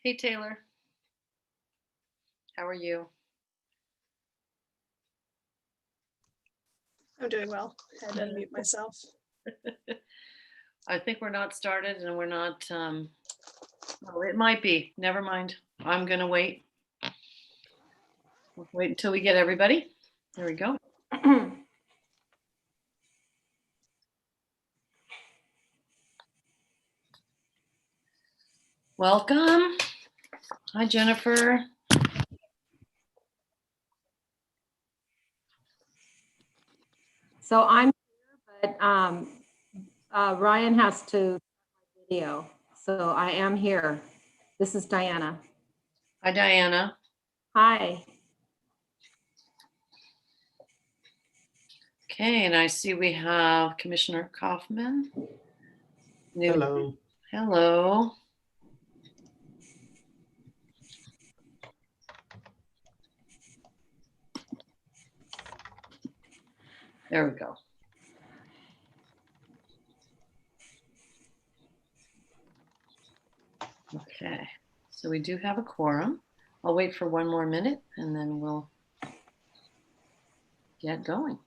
Hey, Taylor. How are you? I'm doing well. I had to unmute myself. I think we're not started and we're not, oh, it might be. Never mind. I'm going to wait. We'll wait until we get everybody. There we go. Welcome. Hi, Jennifer. So I'm here, but Ryan has to video. So I am here. This is Diana. Hi, Diana. Hi. Okay, and I see we have Commissioner Kaufman. Hello. Hello. There we go. Okay, so we do have a quorum. I'll wait for one more minute and then we'll get going.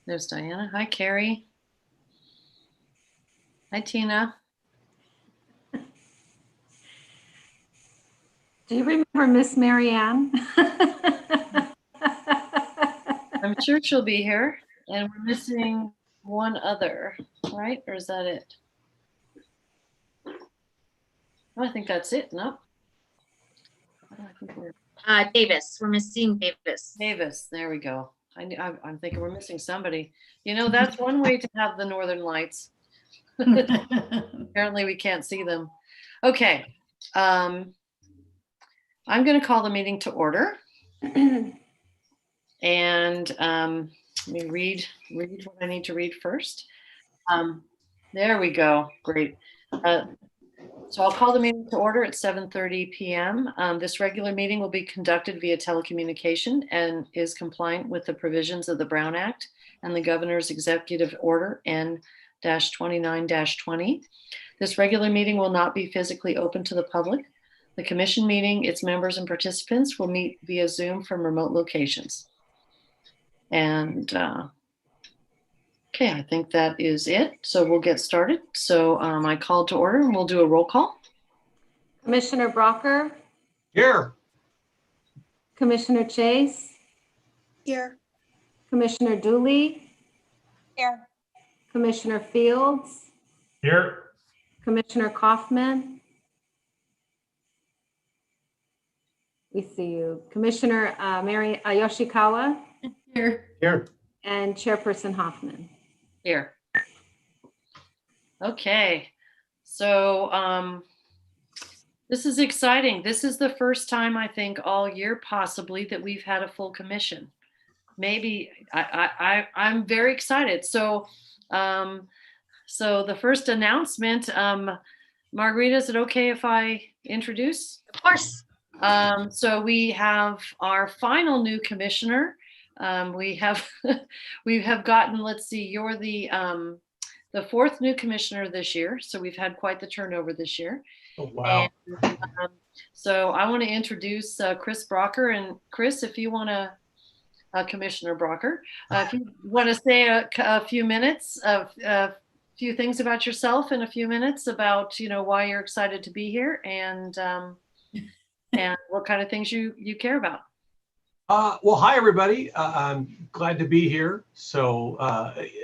There's Diana. Hi, Carrie. Hi, Tina. Do you remember Miss Marianne? I'm sure she'll be here. And we're missing one other, right? Or is that it? Oh, I think that's it. No. Davis. We're missing Davis. Davis. There we go. I'm thinking we're missing somebody. You know, that's one way to have the northern lights. Apparently we can't see them. Okay. I'm going to call the meeting to order. And let me read what I need to read first. There we go. Great. So I'll call the meeting to order at 7:30 p.m. This regular meeting will be conducted via telecommunication and is compliant with the provisions of the Brown Act and the Governor's Executive Order N-29-20. This regular meeting will not be physically open to the public. The commission meeting, its members and participants will meet via Zoom from remote locations. And okay, I think that is it. So we'll get started. So I called to order and we'll do a roll call. Commissioner Bracker, Here. Commissioner Chase, Here. Commissioner Dooley, Here. Commissioner Fields, Here. Commissioner Kaufman. We see you. Commissioner Yoshikawa. Here. Here. And Chairperson Hoffman. Here. Okay. So this is exciting. This is the first time, I think, all year possibly that we've had a full commission. Maybe I'm very excited. So so the first announcement, Margarita, is it okay if I introduce? Of course. So we have our final new commissioner. We have gotten, let's see, you're the fourth new commissioner this year. So we've had quite the turnover this year. Oh, wow. And, so I want to introduce Chris Bracker. And Chris, if you want to, Commissioner Bracker, if you want to say a few minutes of a few things about yourself in a few minutes about, you know, why you're excited to be here and what kind of things you care about. Well, hi, everybody. I'm glad to be here. So,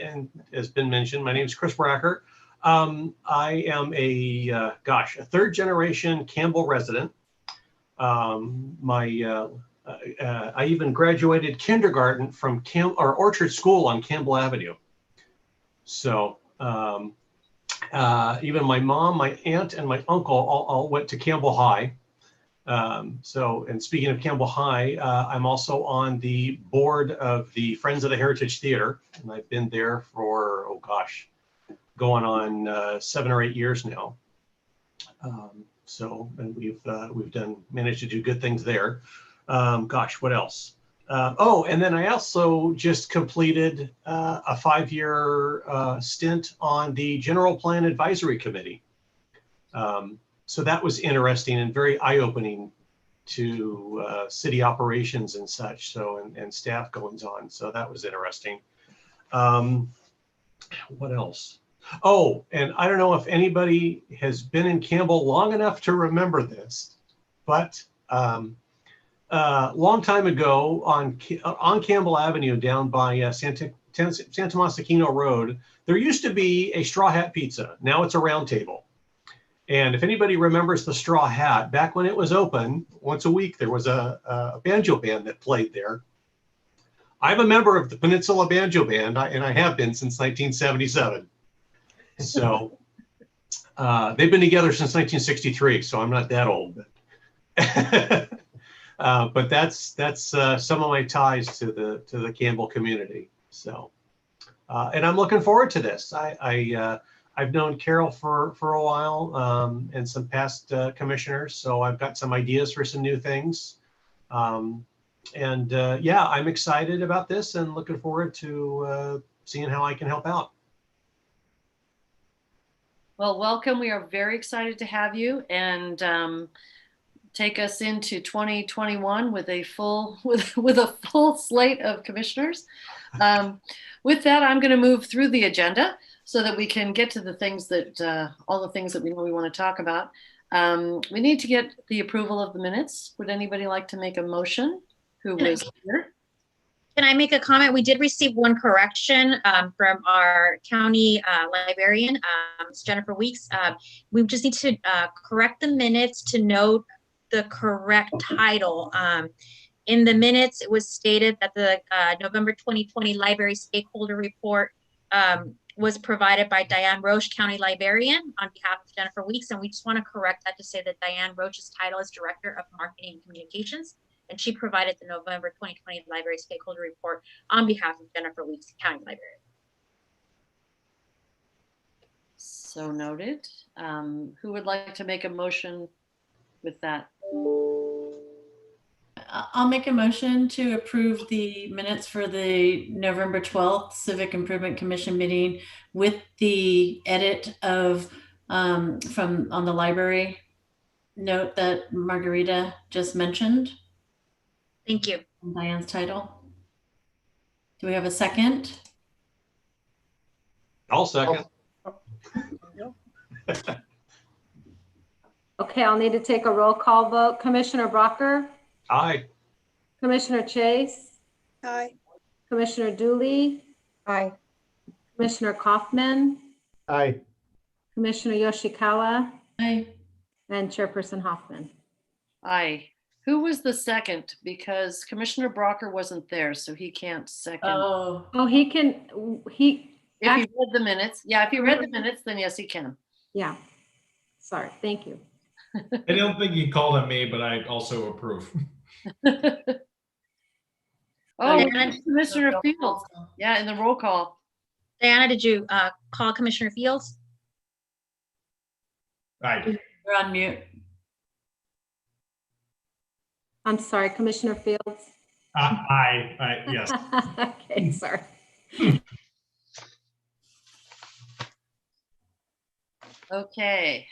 and as been mentioned, my name is Chris Bracker. I am a third generation Campbell resident. I even graduated kindergarten from Orchard School on Campbell Avenue. So, Even my mom, my aunt, and my uncle all went to Campbell High. And speaking of Campbell High, I'm also on the board of the Friends of the Heritage Theater, and I've been there for, oh gosh, going on 7 or 8 years now. And we've managed to do good things there. Gosh, what else? And then I also just completed a 5-year stint on the General Plan Advisory Committee. So that was interesting and very eye-opening to city operations and such, and staff goings on. So that was interesting. What else? Oh, and I don't know if anybody has been in Campbell long enough to remember this, but long time ago on Campbell Avenue down by Santa Moschino Road, there used to be a Straw Hat Pizza. Now it's a Round Table. And if anybody remembers the Straw Hat, back when it was open, once a week, there was a banjo band that played there. I'm a member of the Peninsula Banjo Band, and I have been since 1977. So they've been together since 1963, so I'm not that old. But that's some of my ties to the Campbell community. So, and I'm looking forward to this. I've known Carol for a while, and some past commissioners, so I've got some ideas for some new things. Yeah, I'm excited about this and looking forward to seeing how I can help out. Well, welcome. We are very excited to have you, and take us into 2021 with a full slate of commissioners. With that, I'm going to move through the agenda so that we can get to the things that all the things that we know we want to talk about. We need to get the approval of the minutes. Would anybody like to make a motion? Who was here? Can I make a comment? We did receive one correction from our county librarian, Jennifer Weeks. We just need to correct the minutes to note the correct title. In the minutes, it was stated that the November 2020 Library Stakeholder Report was provided by Diane Roche, County Librarian, on behalf of Jennifer Weeks, and we just want to correct that to say that Diane Roche's title is Director of Marketing and Communications, and she provided the November 2020 Library Stakeholder Report on behalf of Jennifer Weeks, County Librarian. So noted. Who would like to make a motion with that? I'll make a motion to approve the minutes for the November 12th Civic Improvement Commission meeting with the edit of from on the library note that Margarita just mentioned. Thank you. Diane's title. Do we have a second? I'll second. Okay, I'll need to take a roll call vote. Commissioner Bracker, Aye. Commissioner Chase, Aye. Commissioner Dooley, Aye. Commissioner Kaufman, Aye. Commissioner Yoshikawa, Aye. and Chairperson Hoffman. Aye. Who was the second? Because Commissioner Bracker wasn't there, so he can't second. Oh, Oh, he can, If he read the minutes. Yeah, if he read the minutes, then yes, he can. yeah. Sorry, thank you. I don't think he called on me, but I also approve. Oh, Diana- Commissioner Fields. Yeah, in the roll call. Diana, did you call Commissioner Fields? Aye. you're on mute. I'm sorry, Commissioner Fields. Aye. Yes. Okay, sorry. Okay.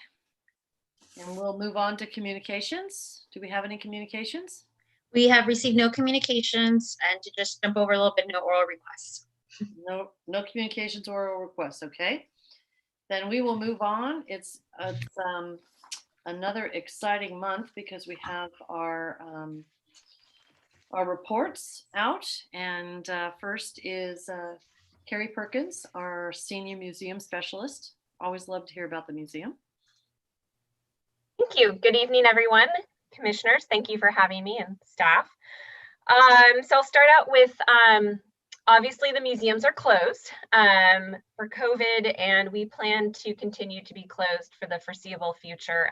And we'll move on to communications. Do we have any communications? We have received no communications, and to just jump over a little bit, no oral requests. No communications or oral requests. Okay. Then we will move on. It's another exciting month because we have our reports out. And first is Carrie Perkins, our senior museum specialist. Always love to hear about the museum. Thank you. Good evening, everyone. Commissioners, thank you for having me and staff. So I'll start out with obviously the museums are closed for COVID, and we plan to continue to be closed for the foreseeable future.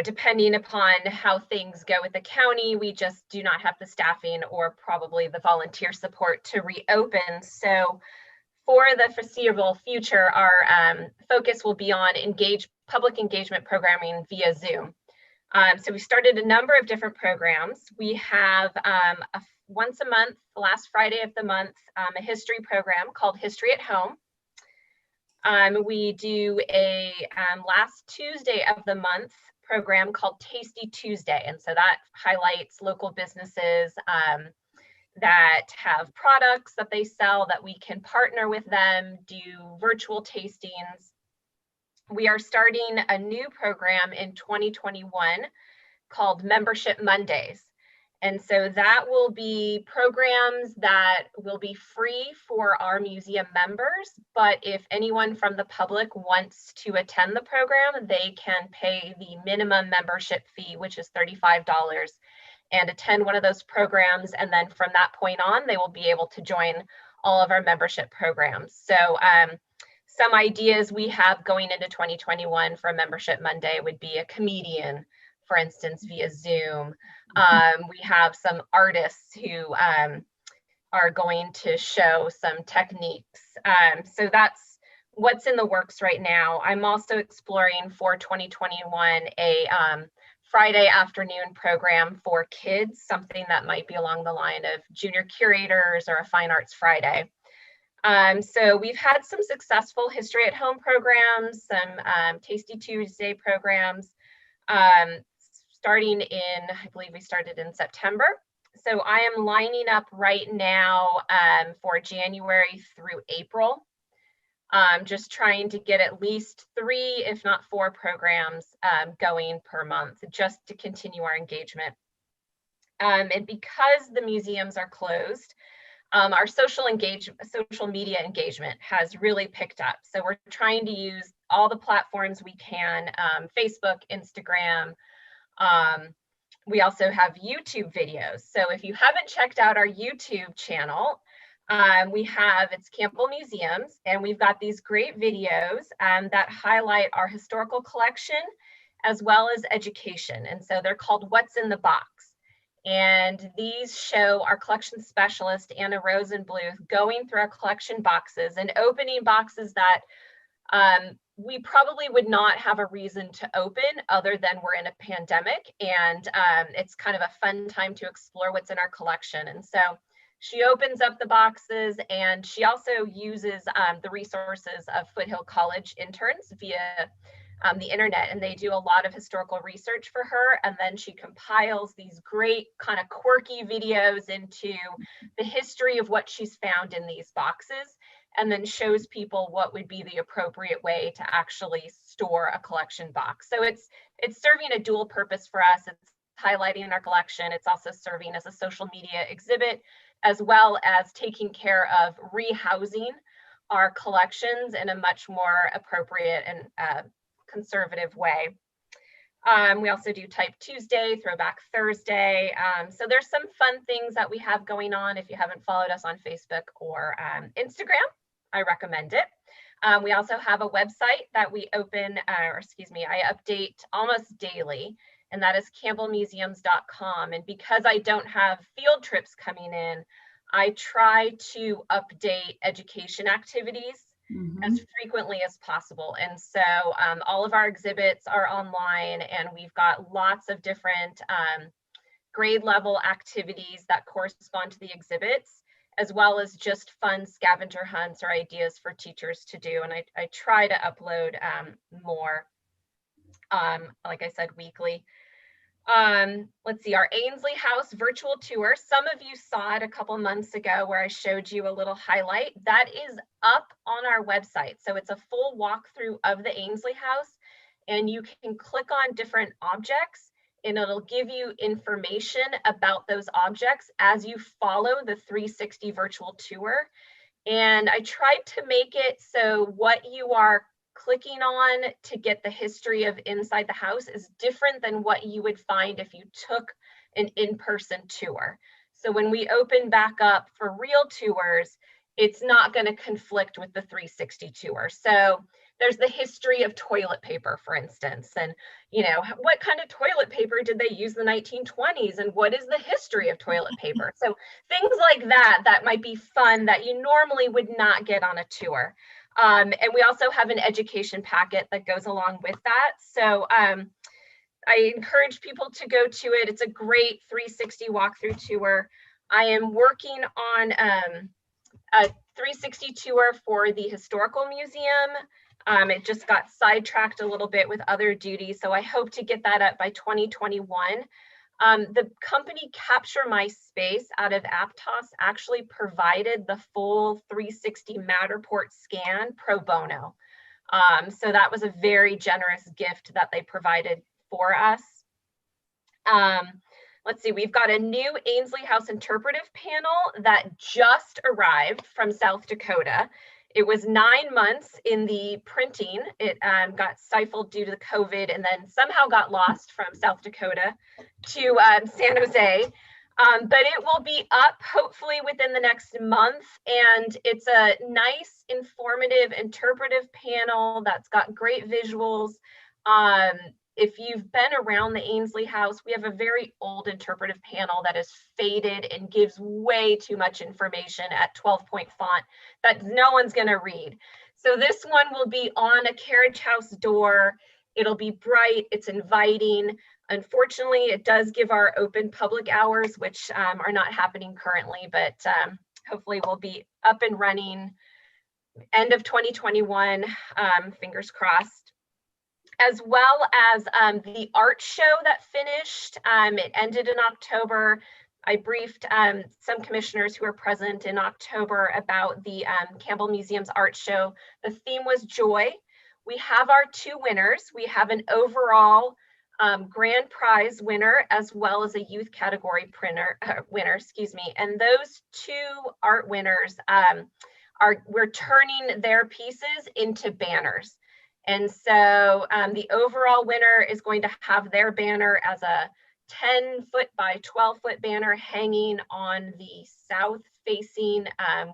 Depending upon how things go with the county, we just do not have the staffing or probably the volunteer support to reopen. So for the foreseeable future, our focus will be on public engagement programming via Zoom. So we started a number of different programs. We have once a month, the last Friday of the month, a history program called History at Home. We do a last Tuesday of the month program called Tasty Tuesday. And so that highlights local businesses that have products that they sell that we can partner with them, do virtual tastings. We are starting a new program in 2021 called Membership Mondays. And so that will be programs that will be free for our museum members, but if anyone from the public wants to attend the program, they can pay the minimum membership fee, which is $35, and attend one of those programs. And then from that point on, they will be able to join all of our membership programs. So some ideas we have going into 2021 for Membership Monday would be a comedian, for instance, via Zoom. We have some artists who are going to show some techniques. So that's what's in the works right now. I'm also exploring for 2021 a Friday afternoon program for kids, something that might be along the line of junior curators or a fine arts Friday. So we've had some successful History at Home programs, some Tasty Tuesday programs, starting in, I believe we started in September. So I am lining up right now for January through April, just trying to get at least 3, if not 4 programs going per month, just to continue our engagement. And because the museums are closed, our social media engagement has really picked up. So we're trying to use all the platforms we can, Facebook, Instagram. We also have YouTube videos. So if you haven't checked out our YouTube channel, it's Campbell Museums, and we've got these great videos that highlight our historical collection as well as education. And so they're called What's in the Box. And these show our collection specialist, Anna Rosenbluth, going through our collection boxes and opening boxes that we probably would not have a reason to open other than we're in a pandemic. And it's kind of a fun time to explore what's in our collection. And so she opens up the boxes, and she also uses the resources of Foothill College interns via the internet, and they do a lot of historical research for her, and then she compiles these great kind of quirky videos into the history of what she's found in these boxes, and then shows people what would be the appropriate way to actually store a collection box. So it's serving a dual purpose for us. It's highlighting our collection. It's also serving as a social media exhibit, as well as taking care of rehousing our collections in a much more appropriate and conservative way. We also do Type Tuesday, Throwback Thursday. So there's some fun things that we have going on. If you haven't followed us on Facebook or Instagram, I recommend it. We also have a website that we I update almost daily, and that is campbellmuseums.com. And because I don't have field trips coming in, I try to update education activities as frequently as possible. And so all of our exhibits are online, and we've got lots of different grade level activities that correspond to the exhibits, as well as just fun scavenger hunts or ideas for teachers to do. And I try to upload more, like I said, weekly. Let's see, our Ainsley House virtual tour. Some of you saw it a couple months ago where I showed you a little highlight. That is up on our website. So it's a full walkthrough of the Ainsley House, and you can click on different objects, and it'll give you information about those objects as you follow the 360 virtual tour. And I tried to make it so what you are clicking on to get the history of inside the house is different than what you would find if you took an in-person tour. So when we open back up for real tours, it's not going to conflict with the 360 tour. So there's the history of toilet paper, for instance, and what kind of toilet paper did they use in the 1920s, and what is the history of toilet paper? So things like that might be fun that you normally would not get on a tour. And we also have an education packet that goes along with that. So I encourage people to go to it. It's a great 360 walkthrough tour. I am working on a 360 tour for the Historical Museum. It just got sidetracked a little bit with other duties, so I hope to get that up by 2021. The company Capture My Space out of Aptos actually provided the full 360 Matterport scan pro bono. So that was a very generous gift that they provided for us. Let's see, we've got a new Ainsley House interpretive panel that just arrived from South Dakota. It was 9 months in the printing. It got stifled due to the COVID and then somehow got lost from South Dakota to San Jose. But it will be up hopefully within the next month. And it's a nice, informative, interpretive panel that's got great visuals. If you've been around the Ainsley House, we have a very old interpretive panel that is faded and gives way too much information at 12-point font that no one's going to read. So this one will be on a carriage house door. It'll be bright, it's inviting. Unfortunately, it does give our open public hours, which are not happening currently, but hopefully we'll be up and running end of 2021, fingers crossed. As well as the art show that finished. It ended in October. I briefed some commissioners who were present in October about the Campbell Museum's art show. The theme was joy. We have our 2 winners. We have an overall grand prize winner as well as a youth category winner, excuse me. And those 2 art winners we're turning their pieces into banners. And so the overall winner is going to have their banner as a 10-foot by 12-foot banner hanging on the south-facing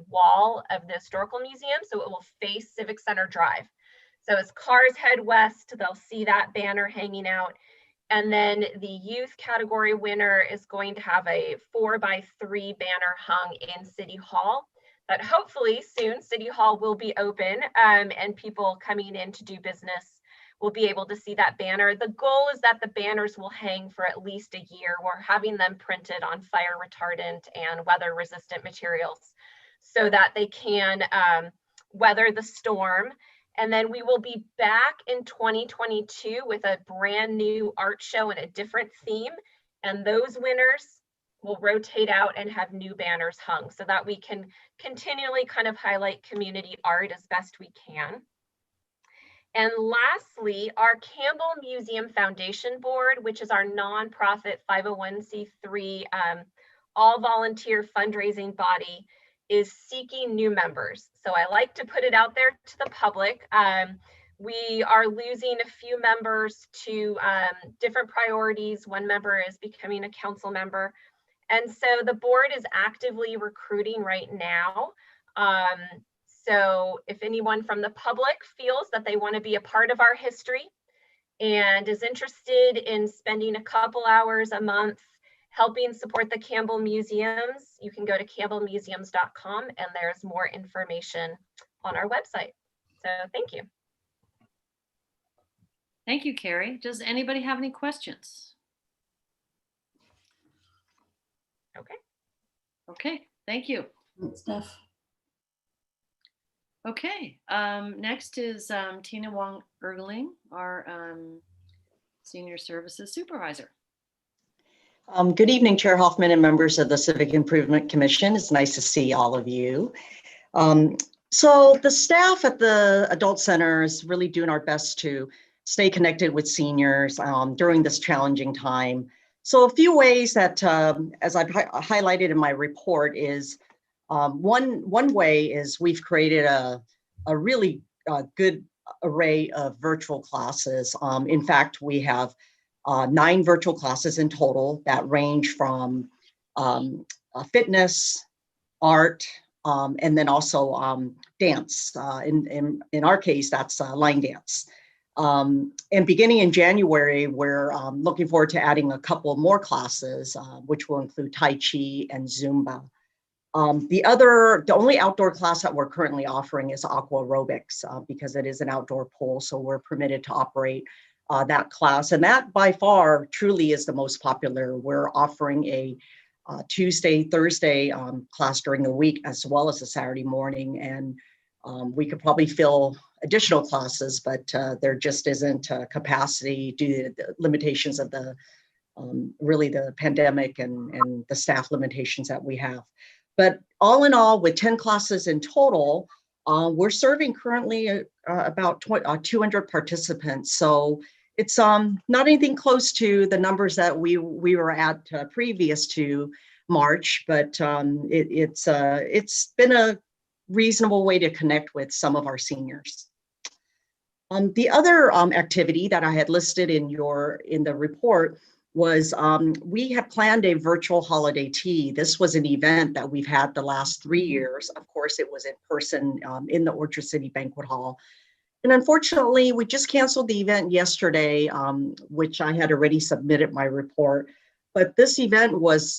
wall of the Historical Museum. So it will face Civic Center Drive. So as cars head west, they'll see that banner hanging out. And then the youth category winner is going to have a 4x3 banner hung in City Hall. But hopefully soon City Hall will be open and people coming in to do business will be able to see that banner. The goal is that the banners will hang for at least a year. We're having them printed on fire retardant and weather resistant materials so that they can weather the storm. And then we will be back in 2022 with a brand new art show and a different theme. And those winners will rotate out and have new banners hung so that we can continually kind of highlight community art as best we can. And lastly, our Campbell Museum Foundation Board, which is our nonprofit 501c3 all volunteer fundraising body, is seeking new members. So I like to put it out there to the public. We are losing a few members to different priorities. One member is becoming a council member. And so the board is actively recruiting right now. So if anyone from the public feels that they want to be a part of our history and is interested in spending a couple hours a month helping support the Campbell Museums, you can go to campbellmuseums.com and there's more information on our website. So thank you. Thank you, Carrie. Does anybody have any questions? Okay, thank you. Good stuff. Okay, next is Tina Wong Ergeling, our Senior Services Supervisor. Good evening, Chair Hoffman and members of the Civic Improvement Commission. It's nice to see all of you. So the staff at the Adult Center is really doing our best to stay connected with seniors during this challenging time. So a few ways that, as I've highlighted in my report, is one way is we've created a really good array of virtual classes. In fact, we have 9 virtual classes in total that range from fitness, art, and then also dance. In our case, that's line dance. And beginning in January, we're looking forward to adding a couple more classes, which will include Tai Chi and Zumba. The only outdoor class that we're currently offering is aqua aerobics because it is an outdoor pool, so we're permitted to operate that class. And that by far truly is the most popular. We're offering a Tuesday, Thursday class during the week, as well as a Saturday morning. And we could probably fill additional classes, but there just isn't capacity due to the limitations of the really the pandemic and the staff limitations that we have. But all in all, with 10 classes in total, we're serving currently about 200 participants. So it's not anything close to the numbers that we were at previous to March, but it's been a reasonable way to connect with some of our seniors. The other activity that I had listed in the report was we have planned a virtual holiday tea. This was an event that we've had the last 3 years. Of course, it was in person in the Orchard City Banquet Hall. And unfortunately, we just canceled the event yesterday, which I had already submitted my report. But this event was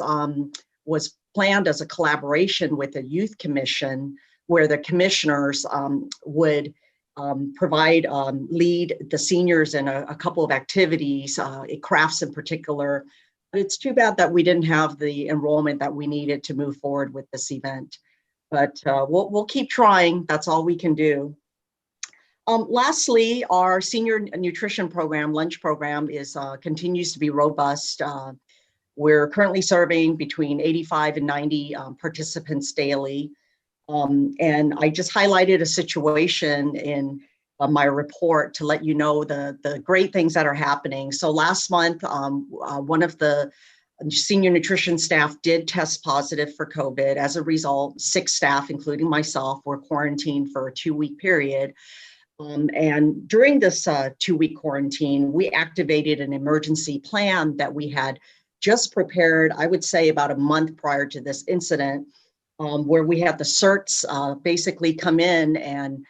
planned as a collaboration with the Youth Commission, where the commissioners would lead the seniors in a couple of activities, crafts in particular. But it's too bad that we didn't have the enrollment that we needed to move forward with this event. But we'll keep trying. That's all we can do. Lastly, our senior nutrition program, lunch program, continues to be robust. We're currently serving between 85 and 90 participants daily. And I just highlighted a situation in my report to let you know the great things that are happening. So last month, one of the senior nutrition staff did test positive for COVID. As a result, 6 staff, including myself, were quarantined for a 2-week period. And during this 2-week quarantine, we activated an emergency plan that we had just prepared, I would say about a month prior to this incident, where we had the CERTs basically come in and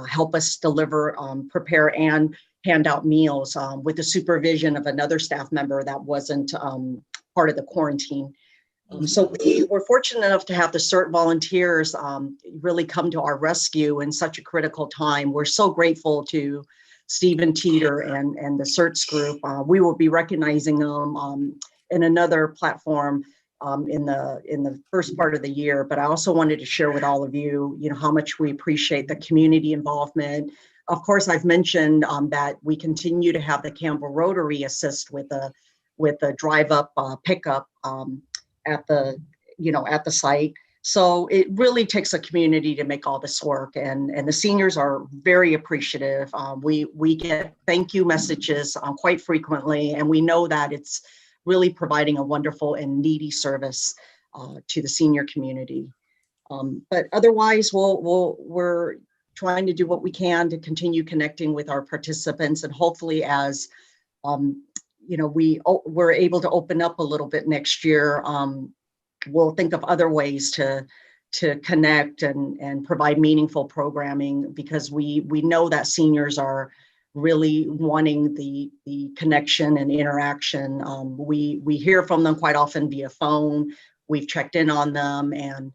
help us deliver, prepare and hand out meals with the supervision of another staff member that wasn't part of the quarantine. So we were fortunate enough to have the CERT volunteers really come to our rescue in such a critical time. We're so grateful to Stephen Teeter and the CERTs group. We will be recognizing them in another platform in the first part of the year, but I also wanted to share with all of you, how much we appreciate the community involvement. Of course, I've mentioned that we continue to have the Campbell Rotary assist with the drive-up pickup at the site. So it really takes a community to make all this work, and the seniors are very appreciative. We get thank you messages quite frequently, and we know that it's really providing a wonderful and needy service to the senior community. But otherwise, we're trying to do what we can to continue connecting with our participants, and hopefully as we're able to open up a little bit next year, we'll think of other ways to connect and provide meaningful programming, because we know that seniors are really wanting the connection and interaction. We hear from them quite often via phone. We've checked in on them, and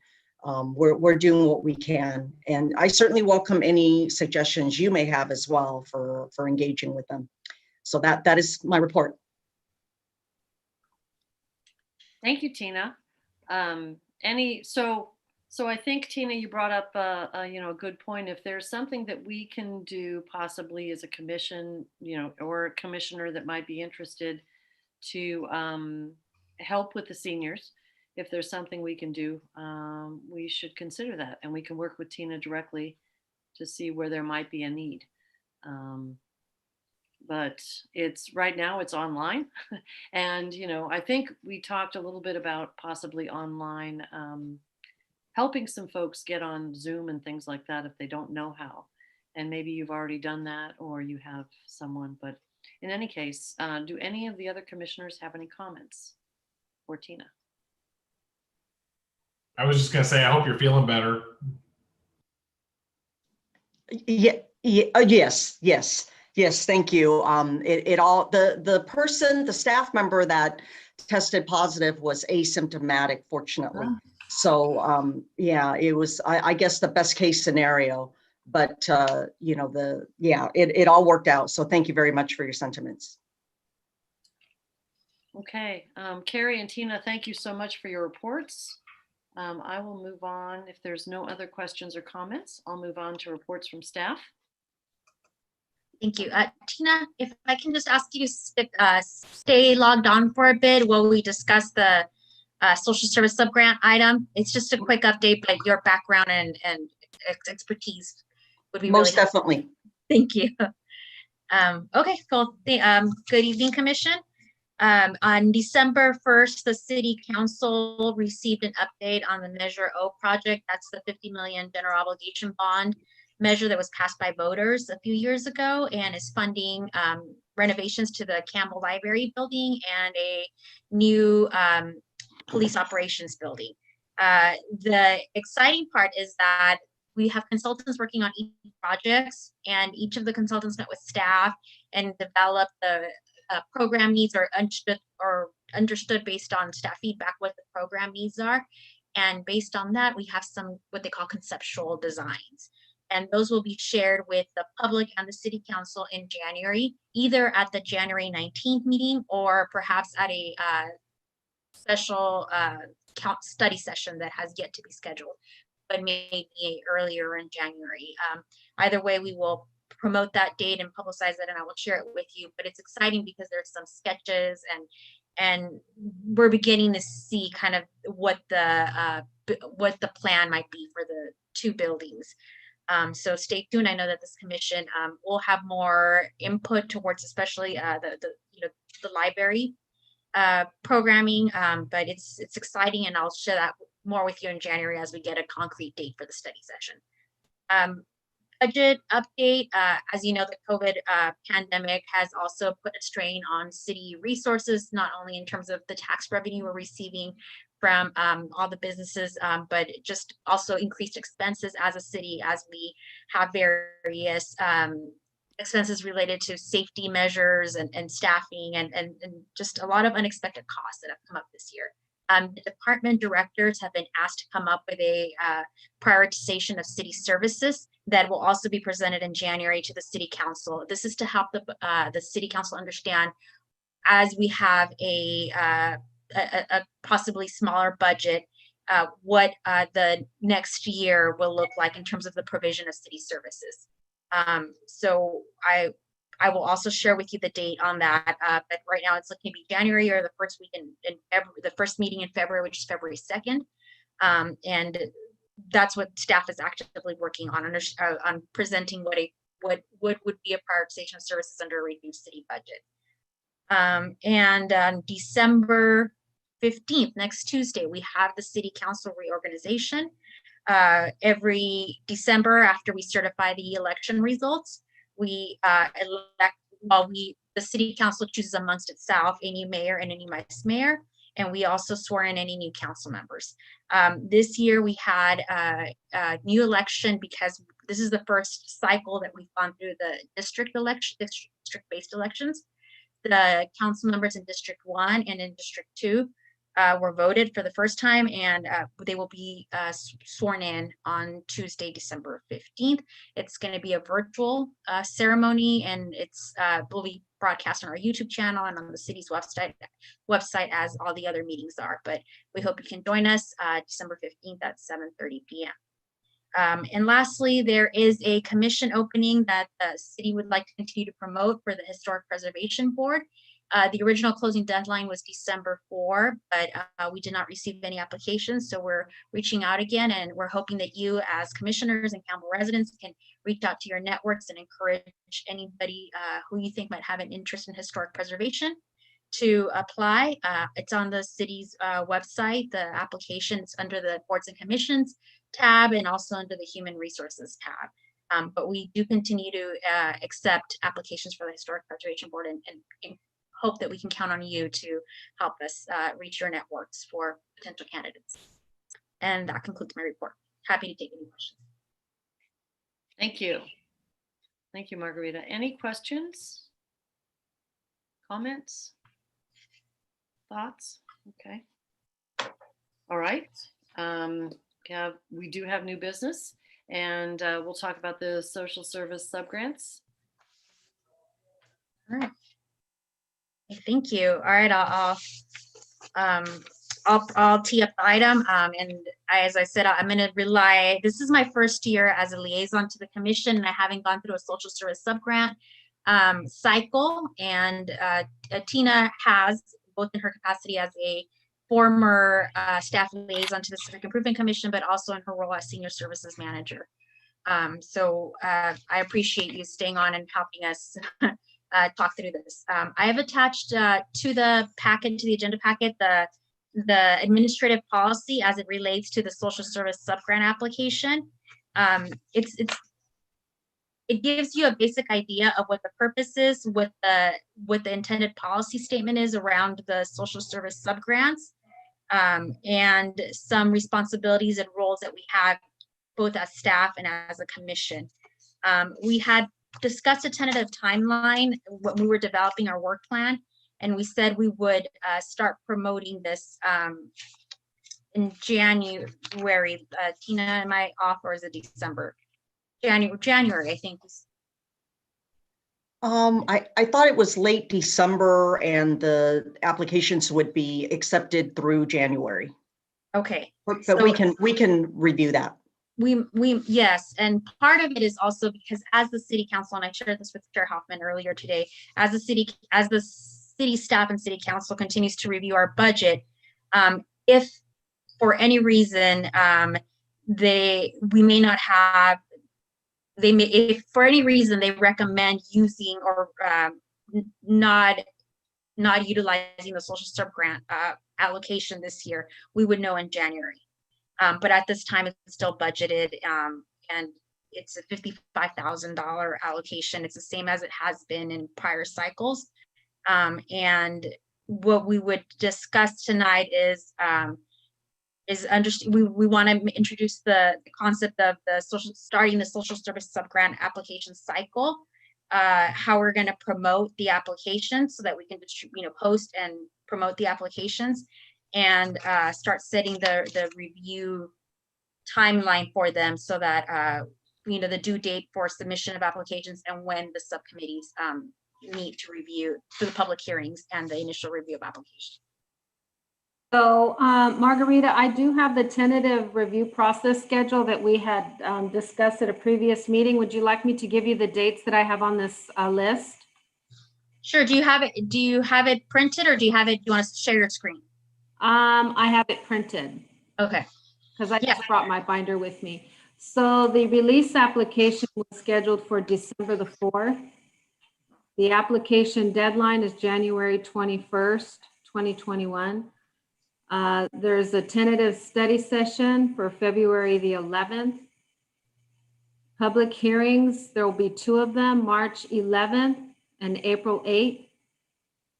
we're doing what we can. And I certainly welcome any suggestions you may have as well for engaging with them. So that is my report. Thank you, Tina. So I think, Tina, you brought up a good point. If there's something that we can do possibly as a commission, or a commissioner that might be interested to help with the seniors, if there's something we can do, we should consider that, and we can work with Tina directly to see where there might be a need. But right now it's online. And, I think we talked a little bit about possibly online, helping some folks get on Zoom and things like that if they don't know how. And maybe you've already done that, or you have someone. But in any case, do any of the other commissioners have any comments or Tina? I was just gonna say, I hope you're feeling better. Yeah, yes, thank you. The staff member that tested positive was asymptomatic, fortunately. Oh. So, yeah, it was, I guess, the best case scenario, but, it all worked out. So thank you very much for your sentiments. Okay, Carrie and Tina, thank you so much for your reports. I will move on. If there's no other questions or comments, I'll move on to reports from staff. Thank you. Tina, if I can just ask you to stay logged on for a bit while we discuss the social service subgrant item. It's just a quick update, but your background and expertise would be Most really definitely. Thank you. Okay, cool. Good evening, Commission. On December 1st, the City Council received an update on the Measure O project. That's the $50 million general obligation bond measure that was passed by voters a few years ago and is funding renovations to the Campbell Library building and a new police operations building. The exciting part is that we have consultants working on each projects, and each of the consultants met with staff and developed the program needs or understood based on staff feedback what the program needs are. And based on that, we have some what they call conceptual designs. And those will be shared with the public and the City Council in January, either at the January 19th meeting or perhaps at a special study session that has yet to be scheduled, but maybe earlier in January. Either way, we will promote that date and publicize it, and I will share it with you. But it's exciting because there's some sketches and we're beginning to see kind of what the plan might be for the two buildings. So stay tuned. I know that this commission will have more input towards, especially the library programming, but it's exciting, and I'll share that more with you in January as we get a concrete date for the study session. Budget update. As you know, the COVID pandemic has also put a strain on city resources, not only in terms of the tax revenue we're receiving from all the businesses, but just also increased expenses as a city as we have various expenses related to safety measures and staffing and just a lot of unexpected costs that have come up this year. The department directors have been asked to come up with a prioritization of city services that will also be presented in January to the City Council. This is to help the City Council understand, as we have a possibly smaller budget, what the next year will look like in terms of the provision of city services. So I will also share with you the date on that, but right now it's looking to be January or the first week in the first meeting in February, which is February 2nd. And that's what staff is actively working on presenting what would be a prioritization of services under a reduced city budget. And on December 15th, next Tuesday, we have the City Council reorganization. Every December, after we certify the election results, we elect, the City Council chooses amongst itself a new mayor and a new vice mayor, and we also swear in any new council members. This year we had a new election because this is the first cycle that we've gone through the district-based elections. The council members in District 1 and in District 2 were voted for the first time, and they will be sworn in on Tuesday, December 15th. It's going to be a virtual ceremony, and it's will be broadcast on our YouTube channel and on the city's website as all the other meetings are. But we hope you can join us December 15th at 7:30 p.m. And lastly, there is a commission opening that the city would like to continue to promote for the Historic Preservation Board. The original closing deadline was December 4, but we did not receive any applications. So we're reaching out again, and we're hoping that you as commissioners and Campbell residents can reach out to your networks and encourage anybody who you think might have an interest in historic preservation to apply. It's on the city's website. The application is under the boards and commissions tab and also under the human resources tab. But we do continue to accept applications for the Historic Preservation Board and hope that we can count on you to help us reach your networks for potential candidates. And that concludes my report. Happy to take any questions. Thank you. Thank you, Margarita. Any questions? Comments? Thoughts? Okay. All right. We do have new business, and we'll talk about the social service subgrants. All right. Thank you. All right, I'll tee up the item. And as I said, I'm going to rely. This is my first year as a liaison to the commission, and I haven't gone through a social service subgrant cycle. And Tina has, both in her capacity as a former staff liaison to the Civic Improvement Commission, but also in her role as senior services manager. So I appreciate you staying on and helping us talk through this. I have attached to the packet, to the agenda packet, the administrative policy as it relates to the social service subgrant application. It gives you a basic idea of what the purpose is, what the intended policy statement is around the social service subgrants, and some responsibilities and roles that we have both as staff and as a commission. We had discussed a tentative timeline when we were developing our work plan, and we said we would start promoting this in January. Tina, am I off, or is it December? January, I think. I thought it was late December and the applications would be accepted through January. Okay. But So we can review that. Yes, and part of it is also because as the city council, and I shared this with Chair Hoffman earlier today, as the city staff and city council continues to review our budget, if for any reason we may not have, if for any reason they recommend using or not utilizing the social subgrant allocation this year, we would know in January. But at this time, it's still budgeted, and it's a $55,000 allocation. It's the same as it has been in prior cycles. And what we would discuss tonight is we want to introduce the concept of starting the social service subgrant application cycle, how we're going to promote the applications so that we can post and promote the applications, and start setting the review timeline for them so that the due date for submission of applications and when the subcommittees meet to review for the public hearings and the initial review of applications. So Margarita, I do have the tentative review process schedule that we had discussed at a previous meeting. Would you like me to give you the dates that I have on this list? Sure. Do you have it printed, or do you want to share your screen? I have it printed. Okay. Because I just brought my binder with me. So the release application was scheduled for December the 4th. The application deadline is January 21st, 2021. There's a tentative study session for February the 11th. Public hearings, there will be 2 of them, March 11th and April 8th.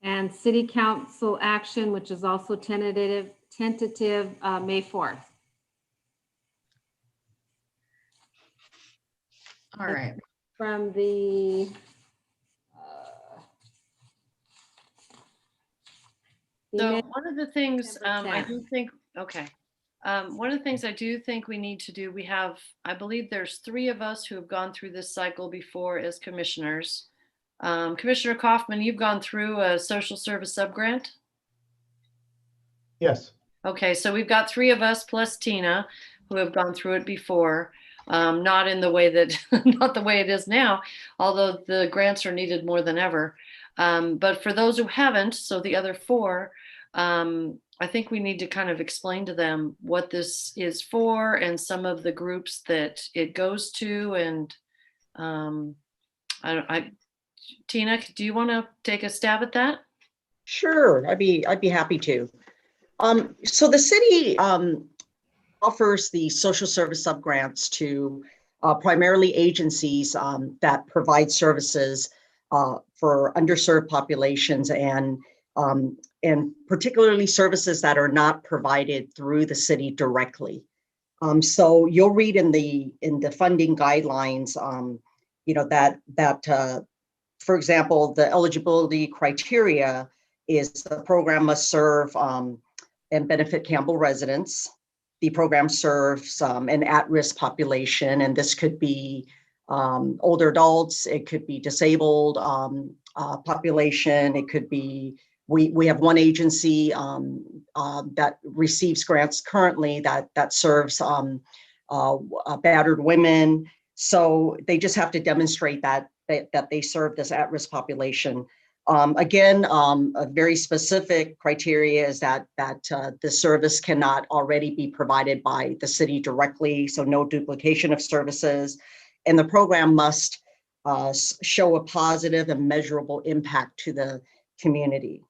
And city council action, which is also tentative May 4th. All right. From the So one of the things I December 10th. do think, one of the things I do think we need to do, I believe there's 3 of us who have gone through this cycle before as commissioners. Commissioner Kaufman, you've gone through a social service subgrant? Yes. Okay, so we've got 3 of us plus Tina who have gone through it before. Not in the way that, not the way it is now, although the grants are needed more than ever. But for those who haven't, so the other 4, I think we need to kind of explain to them what this is for and some of the groups that it goes to. And Tina, do you want to take a stab at that? Sure, I'd be happy to. So the city offers the social service subgrants to primarily agencies that provide services for underserved populations and particularly services that are not provided through the city directly. So you'll read in the funding guidelines, that for example, the eligibility criteria is the program must serve and benefit Campbell residents. The program serves an at-risk population, and this could be older adults, it could be disabled population, it could be, we have one agency that receives grants currently that serves battered women. So they just have to demonstrate that they serve this at-risk population. Again, a very specific criteria is that the service cannot already be provided by the city directly, so no duplication of services. And the program must show a positive and measurable impact to the community.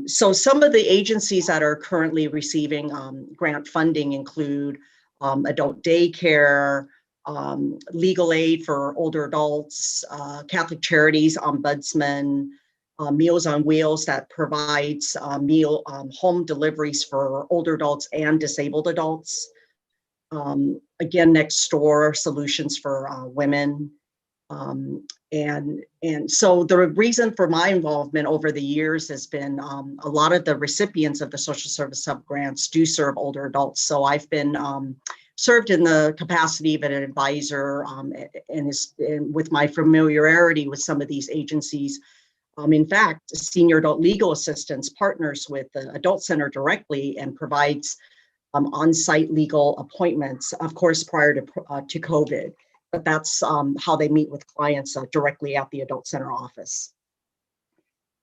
So some of the agencies that are currently receiving grant funding include adult daycare, legal aid for older adults, Catholic Charities Ombudsman, Meals on Wheels that provides home deliveries for older adults and disabled adults. Again, Next Door Solutions for women. And so the reason for my involvement over the years has been a lot of the recipients of the social service subgrants do serve older adults. So I've been served in the capacity of an advisor and with my familiarity with some of these agencies. In fact, Senior Adult Legal Assistance partners with the Adult Center directly and provides on-site legal appointments, of course, prior to COVID. But that's how they meet with clients directly at the Adult Center office.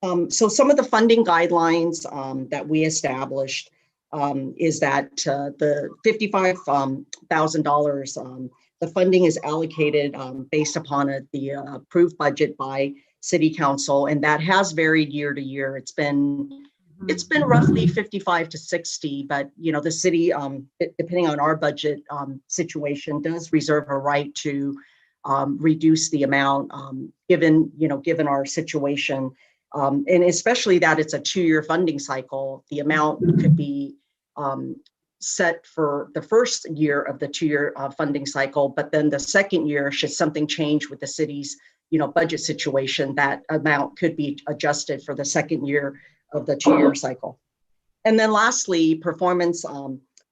So some of the funding guidelines that we established is that the $55,000, the funding is allocated based upon the approved budget by City Council, and that has varied year to year. It's been roughly 55 to 60, but the city, depending on our budget situation, does reserve a right to reduce the amount given our situation, and especially that it's a 2-year funding cycle. The amount could be set for the first year of the 2-year funding cycle, but then the second year, should something change with the city's budget situation, that amount could be adjusted for the second year of the 2-year cycle. And then lastly, performance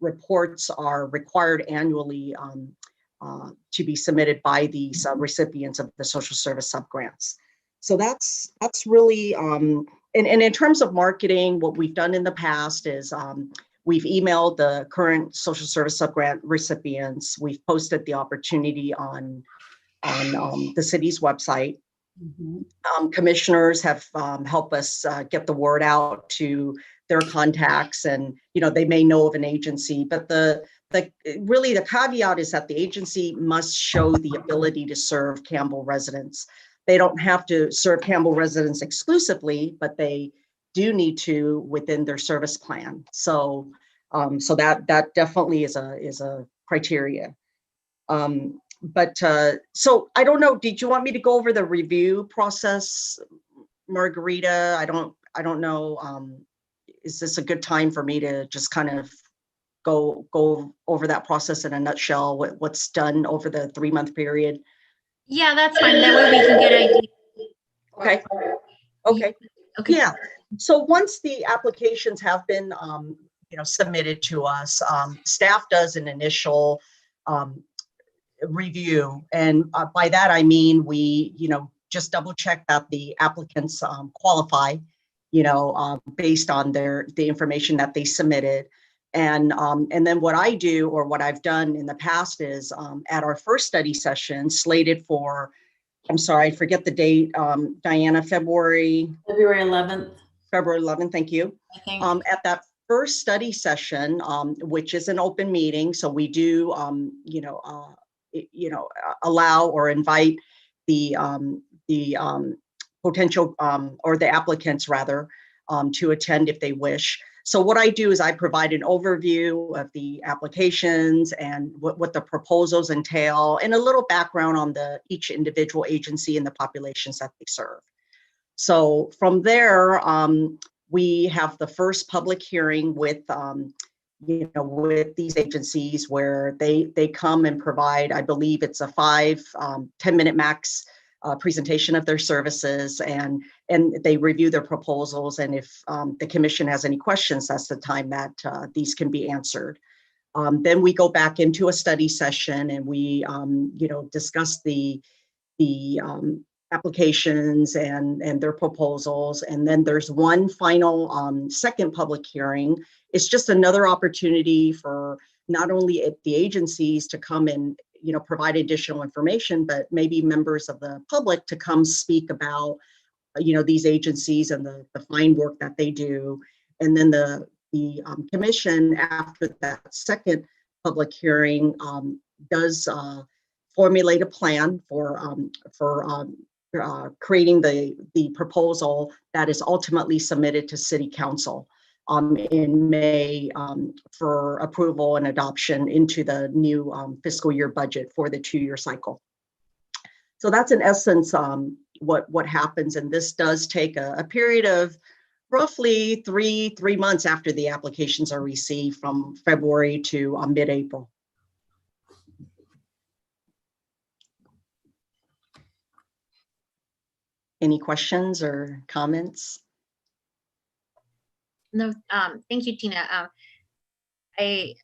reports are required annually to be submitted by these recipients of the social service subgrants. So that's really, and in terms of marketing, what we've done in the past is we've emailed the current social service subgrant recipients. We've posted the opportunity on the city's website. Mm-hmm. Commissioners have helped us get the word out to their contacts, and they may know of an agency, but really the caveat is that the agency must show the ability to serve Campbell residents. They don't have to serve Campbell residents exclusively, but they do need to within their service plan. So that definitely is a criteria. So I don't know, did you want me to go over the review process, Margarita? I don't know. Is this a good time for me to just kind of go over that process in a nutshell, what's done over the 3-month period? Yeah, that's fine. That way we can get ideas. Okay. Yeah. So once the applications have been, submitted to us, staff does an initial review, and by that I mean we, just double check that the applicants qualify, based on the information that they submitted. And then what I do, or what I've done in the past, is at our first study session slated for, I'm sorry, I forget the date, Diana, February 11th. February 11th, thank you. I think. At that first study session, which is an open meeting, so we do, allow or invite the potential or the applicants rather to attend if they wish. So what I do is I provide an overview of the applications and what the proposals entail, and a little background on each individual agency and the populations that they serve. So from there, we have the first public hearing with with these agencies where they come and provide, I believe it's a 10-minute max presentation of their services, and they review their proposals. And if the commission has any questions, that's the time that these can be answered. Then we go back into a study session and we discuss the applications and their proposals. And then there's one final second public hearing. It's just another opportunity for not only the agencies to come and provide additional information, but maybe members of the public to come speak about these agencies and the fine work that they do. And then the commission, after that second public hearing, does formulate a plan for creating the proposal that is ultimately submitted to City Council in May for approval and adoption into the new fiscal year budget for the 2-year cycle. So that's in essence what happens, and this does take a period of roughly three months after the applications are received, from February to mid-April. Any questions or comments? No, thank you, Tina. I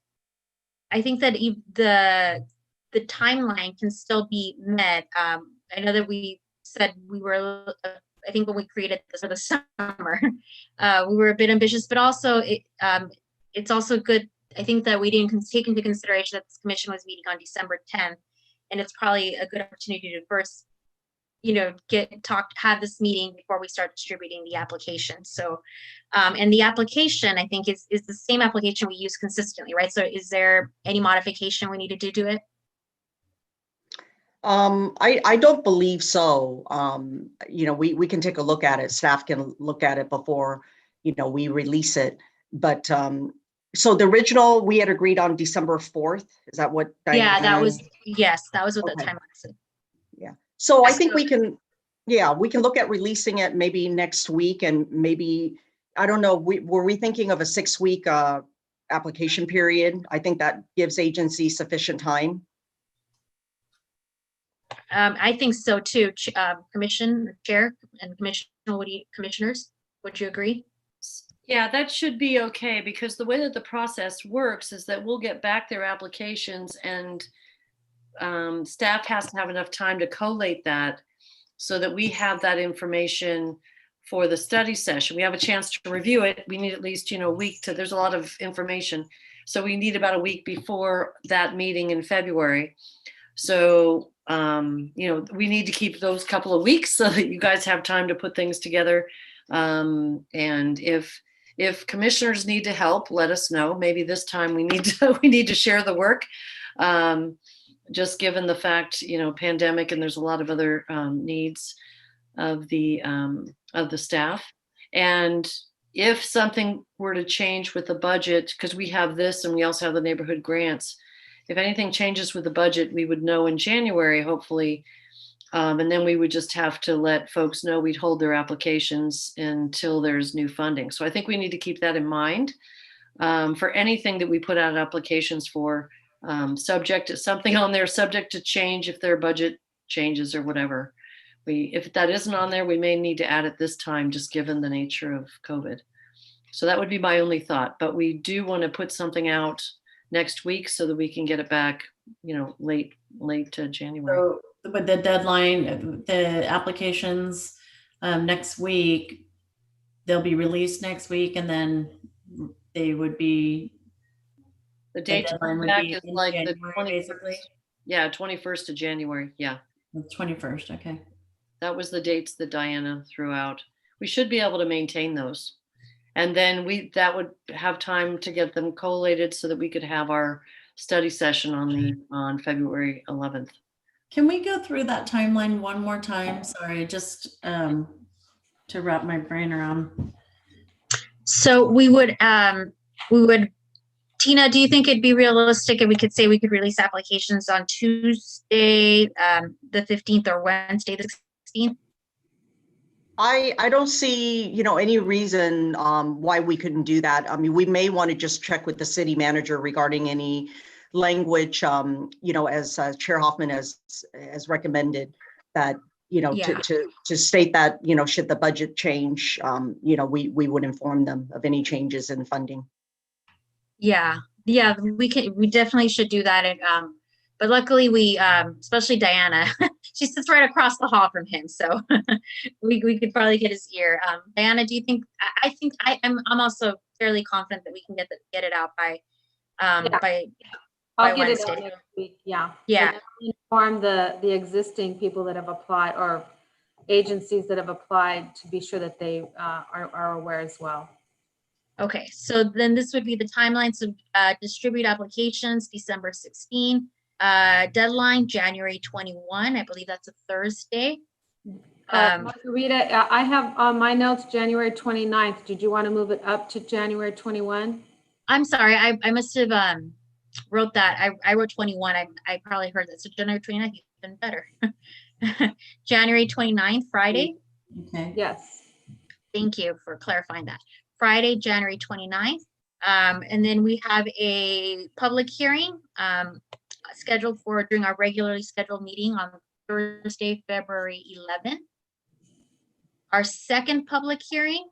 think that the timeline can still be met. I know that we said we were, I think when we created this for the summer, we were a bit ambitious, but also it's also good. I think that we didn't take into consideration that this commission was meeting on December 10th, and it's probably a good opportunity to first have this meeting before we start distributing the application. So, and the application, I think, is the same application we use consistently, right? So is there any modification we needed to do it? I don't believe so. We can take a look at it. Staff can look at it before, we release it. But so the original, we had agreed on December 4th. Is that what? Yeah, that was what the timeline said. Yeah. So I think we can look at releasing it maybe next week, and maybe, I don't know, were we thinking of a 6-week application period? I think that gives agencies sufficient time. I think so too. Commission Chair and commissioners, would you agree? Yeah, that should be okay, because the way that the process works is that we'll get back their applications, and staff has to have enough time to collate that so that we have that information for the study session. We have a chance to review it. We need at least, a week there's a lot of information. So we need about a week before that meeting in February. So, we need to keep those couple of weeks so that you guys have time to put things together. And if commissioners need to help, let us know. Maybe this time we need to share the work. Just given the fact, pandemic, and there's a lot of other needs of the staff. And if something were to change with the budget, because we have this and we also have the neighborhood grants, if anything changes with the budget, we would know in January, hopefully. And then we would just have to let folks know we'd hold their applications until there's new funding. So I think we need to keep that in mind for anything that we put out applications for. Subject to something on there, subject to change if their budget changes or whatever. If that isn't on there, we may need to add it this time, just given the nature of COVID. So that would be my only thought. But we do want to put something out next week so that we can get it back, late to January. So with the deadline, the applications next week, they'll be released next week, and then they would be. The date to come back is like the 21st. Basically. Yeah, 21st of January. Yeah. The 21st. Okay. That was the dates that Diana threw out. We should be able to maintain those. And then that would have time to get them collated so that we could have our study session on February 11th. Can we go through that timeline one more time? Sorry, just to wrap my brain around. So we would, Tina, do you think it'd be realistic if we could say we could release applications on Tuesday, the 15th, or Wednesday, the 16th? I don't see, any reason why we couldn't do that. I mean, we may want to just check with the city manager regarding any language, as Chair Hoffman has recommended that, Yeah. to state that, should the budget change, we would inform them of any changes in funding. Yeah, we definitely should do that. And, but luckily we, especially Diana, she sits right across the hall from him. So we could probably get his ear. Diana, do you think, I think I'm also fairly confident that we can get it out by I'll get Wednesday. it out next week. Yeah. Yeah. And I'll inform the existing people that have applied, or agencies that have applied, to be sure that they are aware as well. Okay, so then this would be the timelines of distribute applications, December 16, deadline, January 21. I believe that's a Thursday. Margarita, I have on my notes January 29th. Did you want to move it up to January 21? I'm sorry, I must have wrote that. I wrote 21. I probably heard that. So January 29th, even better. January 29th, Friday. Okay. Yes. Thank you for clarifying that. Friday, January 29th. And then we have a public hearing scheduled for during our regularly scheduled meeting on Thursday, February 11th. Our second public hearing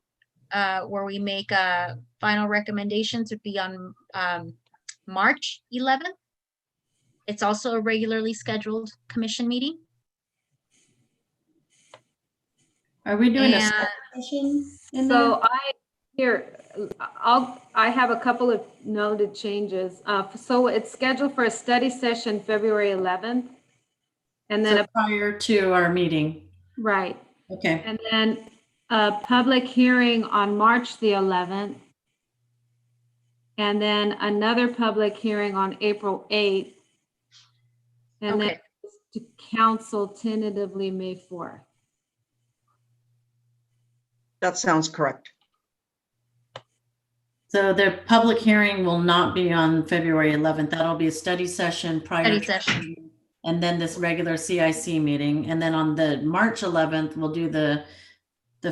where we make final recommendations would be on March 11th. It's also a regularly scheduled commission meeting. Are we doing a And- study session in So there? I have a couple of noted changes. So it's scheduled for a study session February 11th. And then, So prior to our meeting. right. Okay. And then a public hearing on March the 11th. And then another public hearing on April 8th. And Okay. then to council tentatively May 4th. That sounds correct. So the public hearing will not be on February 11th. That'll be a study session prior Study to, session. and then this regular CIC meeting. And then on the March 11th, we'll do the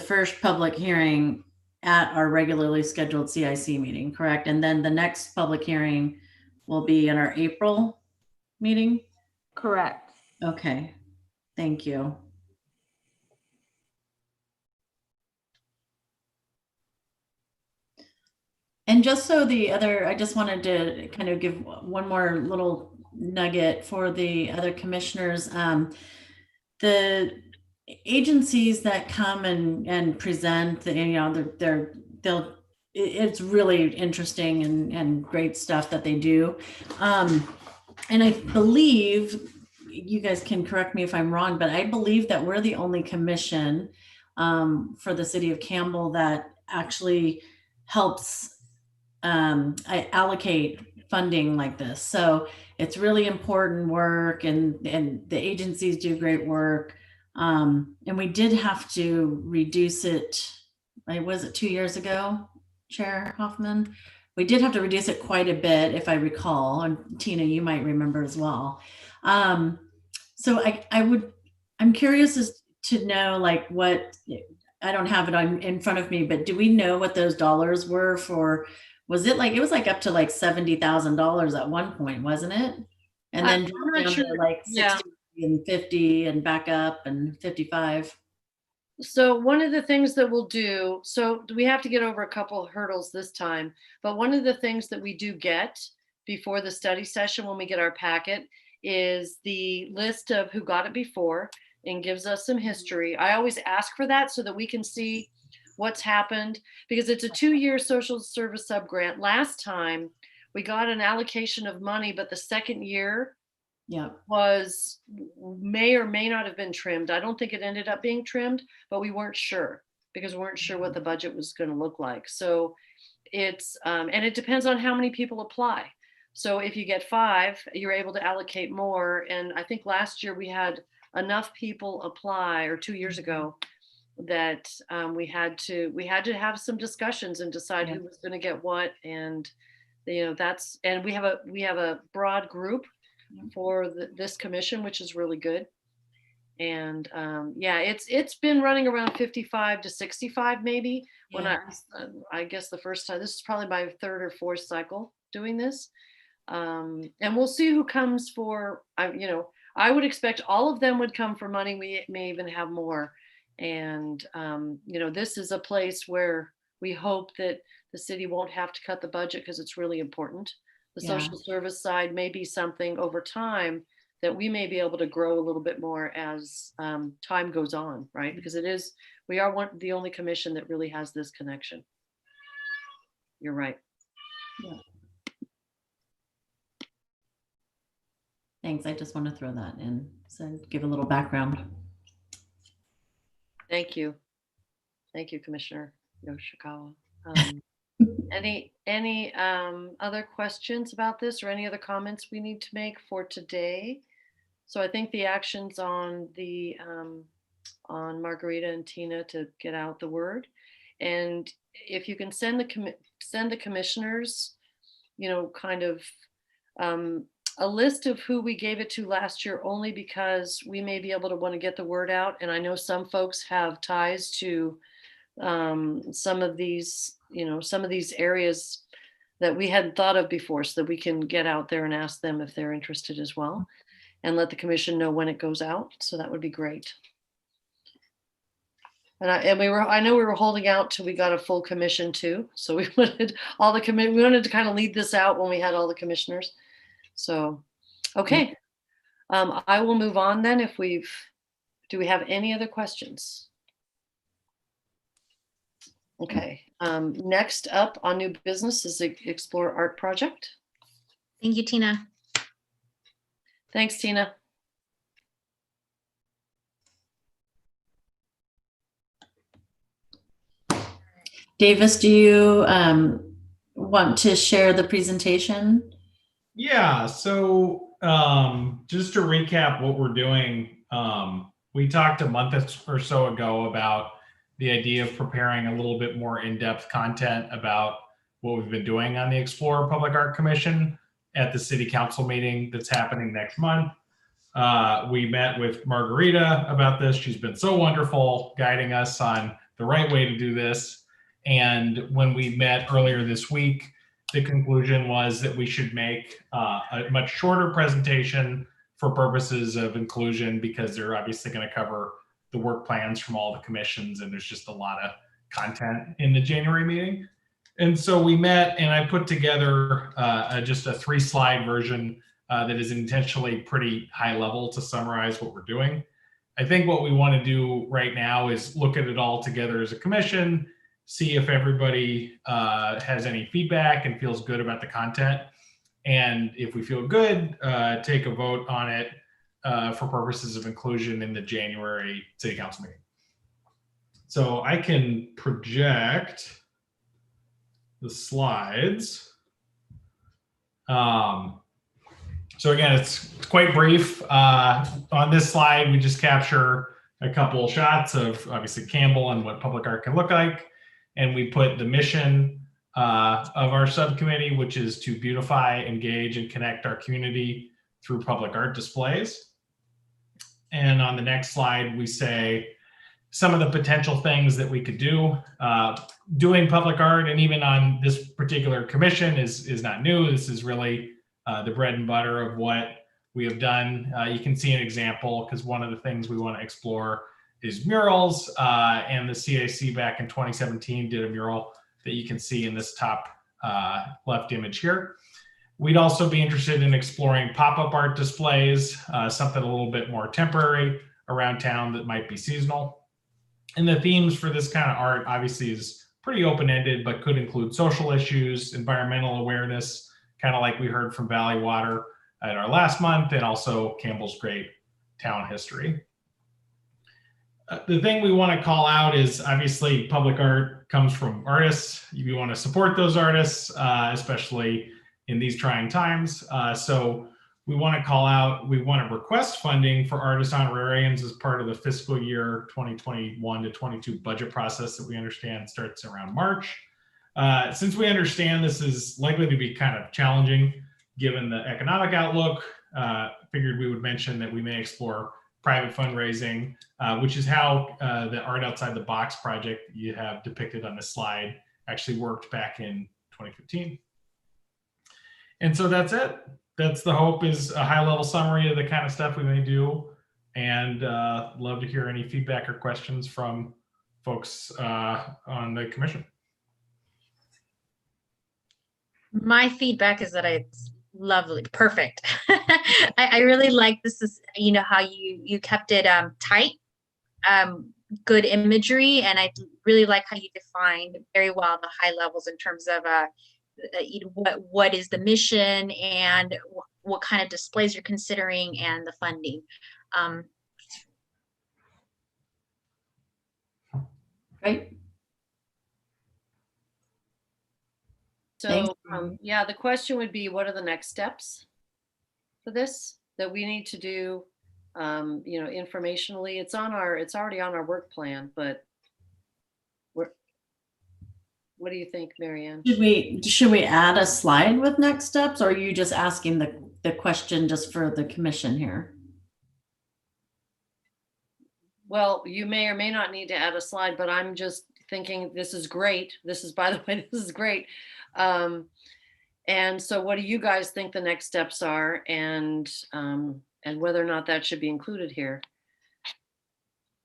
first public hearing at our regularly scheduled CIC meeting, correct? And then the next public hearing will be in our April meeting? Correct. Okay, thank you. And just so I just wanted to kind of give one more little nugget for the other commissioners. The agencies that come and present, it's really interesting and great stuff that they do. And I believe, you guys can correct me if I'm wrong, but I believe that we're the only commission for the city of Campbell that actually helps allocate funding like this. So it's really important work, and the agencies do great work. And we did have to reduce it. Was it 2 years ago, Chair Hoffman? We did have to reduce it quite a bit, if I recall. And Tina, you might remember as well. So I'm curious as to know, like, what, I don't have it in front of me, but do we know what those dollars were for? Was it like up to like $70,000 at one point, wasn't it? And then I'm not down sure. to like 60 Yeah. and 50 and back up and 55. So one of the things that we'll do, so we have to get over a couple of hurdles this time, but one of the things that we do get before the study session when we get our packet is the list of who got it before and gives us some history. I always ask for that so that we can see what's happened, because it's a 2-year social service subgrant. Last time we got an allocation of money, but the second year may or may not have been trimmed. I don't think it ended up being trimmed, but we weren't sure because we weren't sure what the budget was going to look like. So it's, and it depends on how many people apply. So if you get 5, you're able to allocate more. And I think last year we had enough people apply, or 2 years ago, that we had to have some discussions and decide who was going to get what, and that's, and we have a broad group for this commission, which is really good. And yeah, it's been running around 55 to 65 maybe. When I guess the first time, this is probably my third or fourth cycle doing this, and we'll see who comes for. I would expect all of them would come for money. We may even have more. And this is a place where we hope that the city won't have to cut the budget, because it's really important. The social service side may be something over time that we may be able to grow a little bit more as time goes on, right? Because we are the only commission that really has this connection. You're right. Yeah. Thanks. I just want to throw that in, so give a little background. Thank you. Thank you, Commissioner Yoshikawa. Any other questions about this, or any other comments we need to make for today? So I think the actions on on Margarita and Tina to get out the word, and if you can send the commissioners, kind of a list of who we gave it to last year, only because we may be able to want to get the word out. And I know some folks have ties to some of these areas that we hadn't thought of before, so that we can get out there and ask them if they're interested as well, and let the commission know when it goes out. So that would be great. And I know we were holding out till we got a full commission too. So we wanted we wanted to kind of lead this out when we had all the commissioners. So, okay. I will move on then. Do we have any other questions? Okay. Next up on new business is the Explore Art Project. Thank you, Tina. Thanks, Tina. Davis, do you want to share the presentation? Yeah, so just to recap what we're doing, we talked a month or so ago about the idea of preparing a little bit more in-depth content about what we've been doing on the Explore Public Art Commission at the City Council meeting that's happening next month. We met with Margarita about this. She's been so wonderful guiding us on the right way to do this. And when we met earlier this week, the conclusion was that we should make a much shorter presentation for purposes of inclusion, because they're obviously going to cover the work plans from all the commissions, and there's just a lot of content in the January meeting. And so we met, and I put together just a 3-slide version that is intentionally pretty high level to summarize what we're doing. I think what we want to do right now is look at it all together as a commission, see if everybody has any feedback and feels good about the content. And if we feel good, take a vote on it for purposes of inclusion in the January City Council meeting. So I can project the slides. So again, it's quite brief. On this slide, we just capture a couple shots of obviously Campbell and what public art can look like. And we put the mission of our subcommittee, which is to beautify, engage, and connect our community through public art displays. And on the next slide, we say some of the potential things that we could do. Doing public art, and even on this particular commission, is not new. This is really the bread and butter of what we have done. You can see an example, because one of the things we want to explore is murals, and the CAC back in 2017 did a mural that you can see in this top left image here. We'd also be interested in exploring pop-up art displays, something a little bit more temporary around town that might be seasonal. And the themes for this kind of art obviously is pretty open-ended, but could include social issues, environmental awareness, kind of like we heard from Valley Water at our last month, and also Campbell's great town history. The thing we want to call out is obviously public art comes from artists. You want to support those artists, especially in these trying times. So we want to call out, we want to request funding for artist honorariums as part of the fiscal year 2021 to 22 budget process that we understand starts around March. Since we understand this is likely to be kind of challenging given the economic outlook, figured we would mention that we may explore private fundraising, which is how the Art Outside the Box project you have depicted on the slide actually worked back in 2015. And so that's it. That's the hope, is a high level summary of the kind of stuff we may do. And love to hear any feedback or questions from folks on the commission. My feedback is that it's lovely, perfect. I really like this is, you know, how you kept it tight, good imagery, and I really like how you defined very well the high levels in terms of you know, what is the mission and what kind of displays you're considering and the funding. Right. So, yeah, the question would be, what are the next steps for this that we need to do? You know, informationally, it's already on our work plan, but what do you think, Marianne? Should we add a slide with next steps, or are you just asking the question just for the commission here? Well, you may or may not need to add a slide, but I'm just thinking this is great. This is, by the way, this is great. And so what do you guys think the next steps are, and whether or not that should be included here?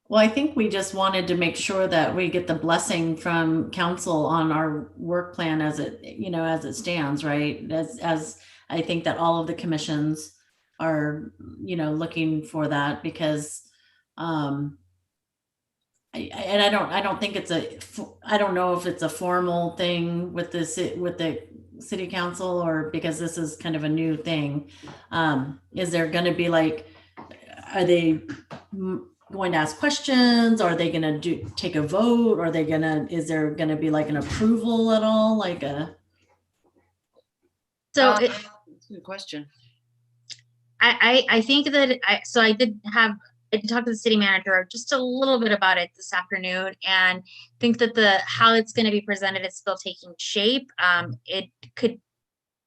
Well, I think we just wanted to make sure that we get the blessing from council on our work plan as it, you know, as it stands, right? As I think that all of the commissions are, you know, looking for that, because I don't think it's I don't know if it's a formal thing with the city council, or because this is kind of a new thing. Is there going to be like, are they going to ask questions? Are they going to take a vote? Are they going to, is there going to be like an approval at all? Like a. So That's a good question. I think that I did talk to the city manager just a little bit about it this afternoon, and think that how it's going to be presented is still taking shape. It could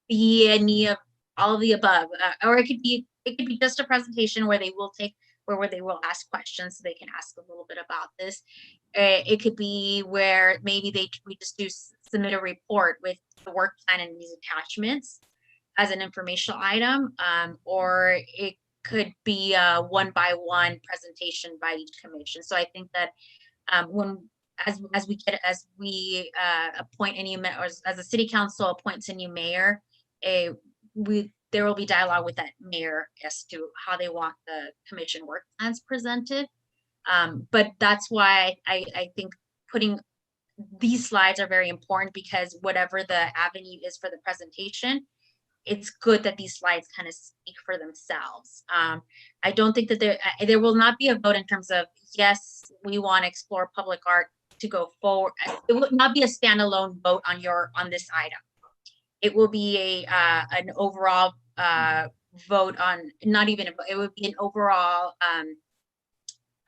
be any of all of the above, or it could be just a presentation where they will ask questions, so they can ask a little bit about this. It could be where maybe we just submit a report with the work plan and these attachments as an informational item, or it could be a one-by-one presentation by each commission. So I think that as we appoint a new mayor, or as the city council appoints a new mayor, there will be dialogue with that mayor as to how they want the commission work plans presented. But that's why I think putting these slides are very important, because whatever the avenue is for the presentation, it's good that these slides kind of speak for themselves. I don't think that there will not be a vote in terms of, yes, we want to explore public art to go forward. It will not be a standalone vote on this item. It will be an overall vote on, not even a vote, it would be an overall,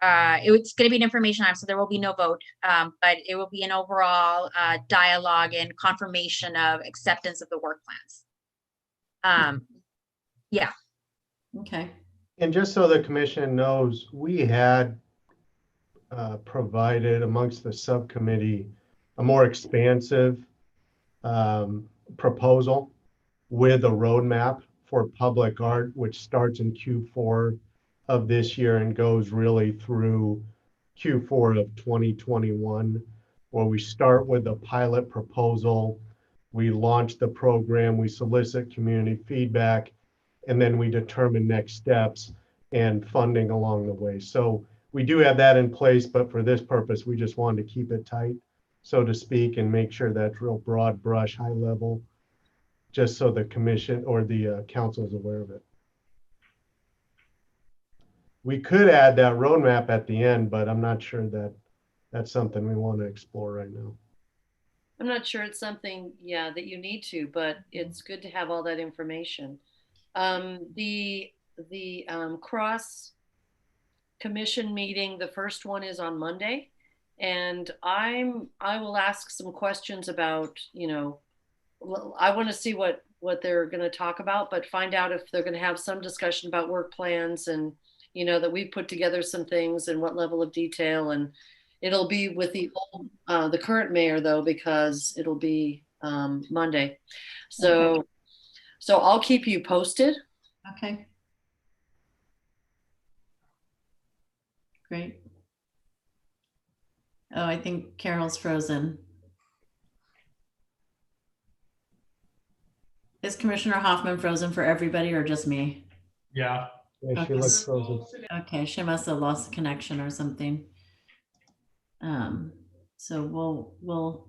it's going to be an information item, so there will be no vote, but it will be an overall dialogue and confirmation of acceptance of the work plans. Yeah. Okay. And just so the commission knows, we had provided amongst the subcommittee a more expansive proposal with a roadmap for public art, which starts in Q4 of this year and goes really through Q4 of 2021, where we start with a pilot proposal. We launch the program, we solicit community feedback, and then we determine next steps and funding along the way. So we do have that in place, but for this purpose, we just wanted to keep it tight, so to speak, and make sure that's real broad brush, high level, just so the commission or the council is aware of it. We could add that roadmap at the end, but I'm not sure that that's something we want to explore right now. I'm not sure it's something, yeah, that you need to, but it's good to have all that information. The cross commission meeting, the first one is on Monday. And I will ask some questions about, I want to see what they're going to talk about, but find out if they're going to have some discussion about work plans and, that we put together some things and what level of detail. And it'll be with the current mayor though, because it'll be Monday. So I'll keep you posted. Okay. Great. Oh, I think Carol's frozen. Is Commissioner Hoffman frozen for everybody or just me? Yeah. Yeah, she looks frozen. Okay, she must have lost the connection or something. So we'll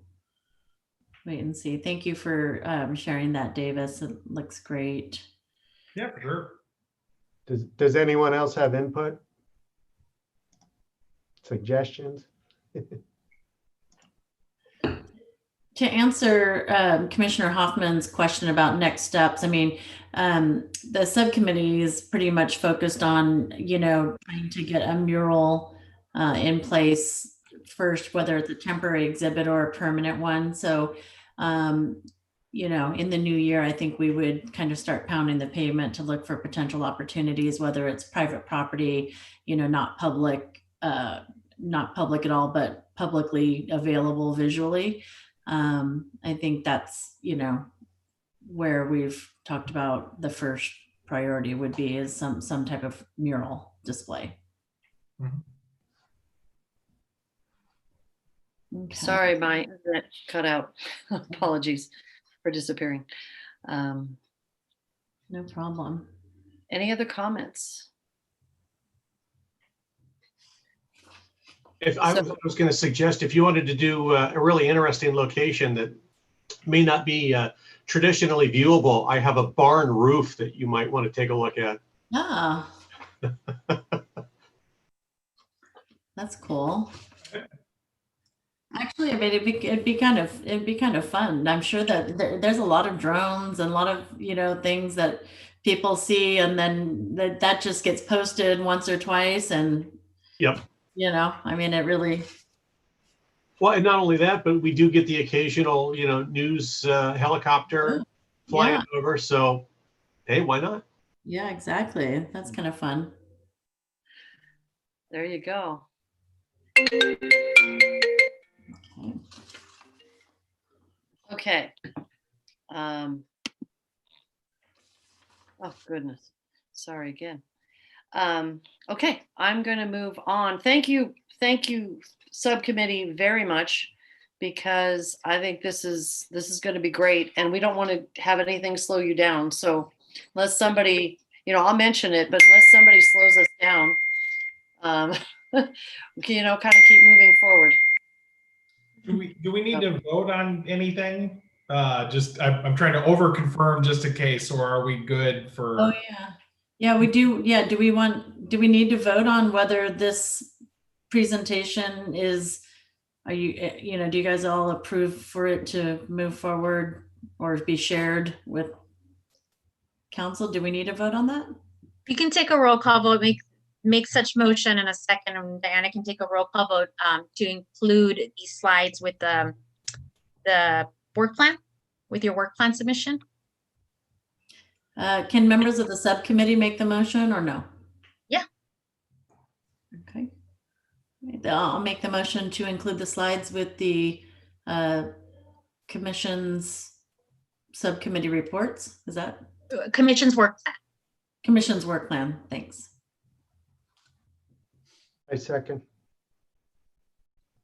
wait and see. Thank you for sharing that, Davis. It looks great. Yeah, for sure. Does anyone else have input? Suggestions? To answer Commissioner Hoffman's question about next steps, I mean, the subcommittee is pretty much focused on, trying to get a mural in place first, whether it's a temporary exhibit or a permanent one. So, in the new year, I think we would kind of start pounding the pavement to look for potential opportunities, whether it's private property, not public at all, but publicly available visually. I think that's, where we've talked about the first priority would be is some type of mural display. Mm-hmm. Okay. Sorry, my internet cut out. Apologies for disappearing. No problem. Any other comments? If I was going to suggest, if you wanted to do a really interesting location that may not be traditionally viewable, I have a barn roof that you might want to take a look at. Ah, that's cool. Actually, I mean, it'd be kind of fun. I'm sure that there's a lot of drones and a lot of things that people see, and then that just gets posted once or twice, and Yep. I mean, it really. Well, and not only that, but we do get the occasional, news helicopter flying over. So, hey, why not? Yeah, exactly. That's kind of fun. There you go. Okay. Oh, goodness. Sorry again. Okay, I'm going to move on. Thank you, subcommittee, very much, because I think this is going to be great, and we don't want to have anything slow you down. So unless somebody, I'll mention it, but unless somebody slows us down, we can, kind of keep moving forward. Do we need to vote on anything? I'm trying to over confirm just in case, or are we good for? Oh yeah. Yeah, we do. Yeah. Do we need to vote on whether this presentation is, do you guys all approve for it to move forward or be shared with council? Do we need to vote on that? You can take a roll call vote, make such motion in a second, and Diana can take a roll call vote to include these slides with the work plan, with your work plan submission. Can members of the subcommittee make the motion or no? Yeah. Okay. I'll make the motion to include the slides with the commission's subcommittee reports. Is that? Commission's work plan. Commission's work plan. Thanks. I second.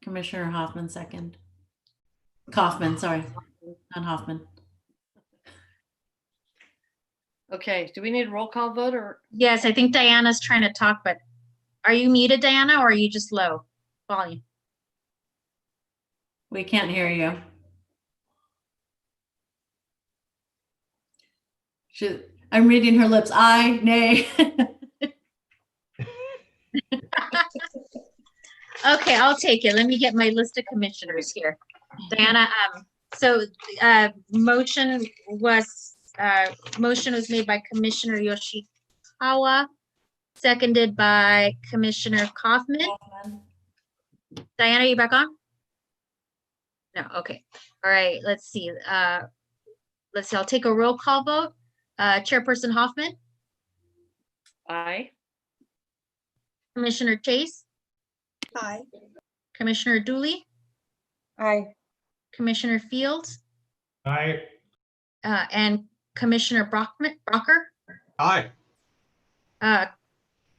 Commissioner Hoffman second. Kaufman, sorry, not Hoffman. Okay, do we need a roll call vote or? Yes, I think Diana's trying to talk, but are you muted, Diana, or are you just low volume? We can't hear you. I'm reading her lips. Aye, nay. Okay, I'll take it. Let me get my list of commissioners here. Diana, so motion was motion was made by Commissioner Yoshikawa, seconded by Commissioner Kaufman. Diana, you back on? No, okay. All right, let's see. I'll take a roll call vote. Chairperson Hoffman, Aye. Commissioner Chase, Aye. Commissioner Dooley, Aye. Commissioner Fields, I, and Commissioner Bracker. Aye.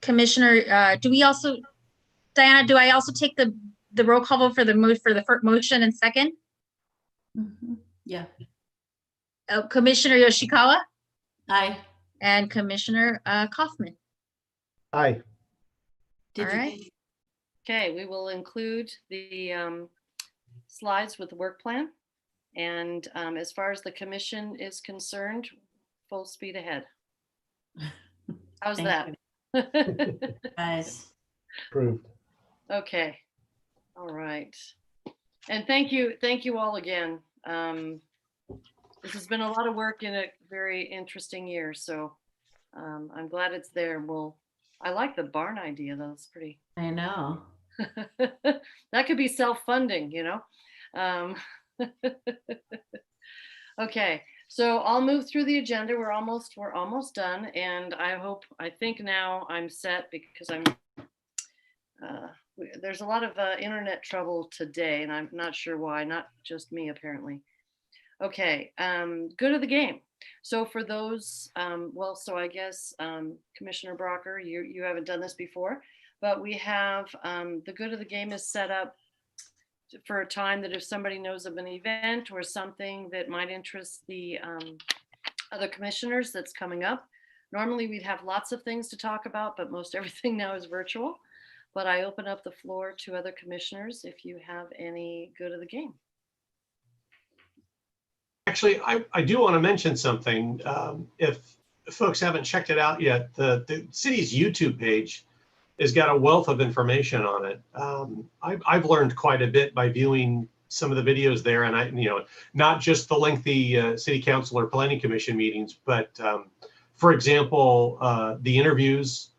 Commissioner, Diana, do I also take the roll call vote for the first motion and second? Mhm. Yeah. Commissioner Yoshikawa Aye. and Commissioner Kaufman. Aye. Did All you- right. Okay, we will include the slides with the work plan. And as far as the commission is concerned, full speed ahead. How's Thank that? Guys. Approved. Okay, all right. And thank you all again. This has been a lot of work in a very interesting year, so I'm glad it's there. I like the barn idea, though. It's pretty. I know. That could be self-funding, you know? Okay, so I'll move through the agenda. We're almost done, and I think now I'm set because there's a lot of internet trouble today, and I'm not sure why, not just me apparently. Okay, good of the game. So for those, so I guess Commissioner Bracker, you haven't done this before, but we have the good of the game is set up for a time that if somebody knows of an event or something that might interest the other commissioners that's coming up. Normally we'd have lots of things to talk about, but most everything now is virtual. But I open up the floor to other commissioners if you have any good of the game. Actually, I do want to mention something. If folks haven't checked it out yet, the city's YouTube page has got a wealth of information on it. I've learned quite a bit by viewing some of the videos there, and not just the lengthy city council or planning commission meetings, but for example, the interviews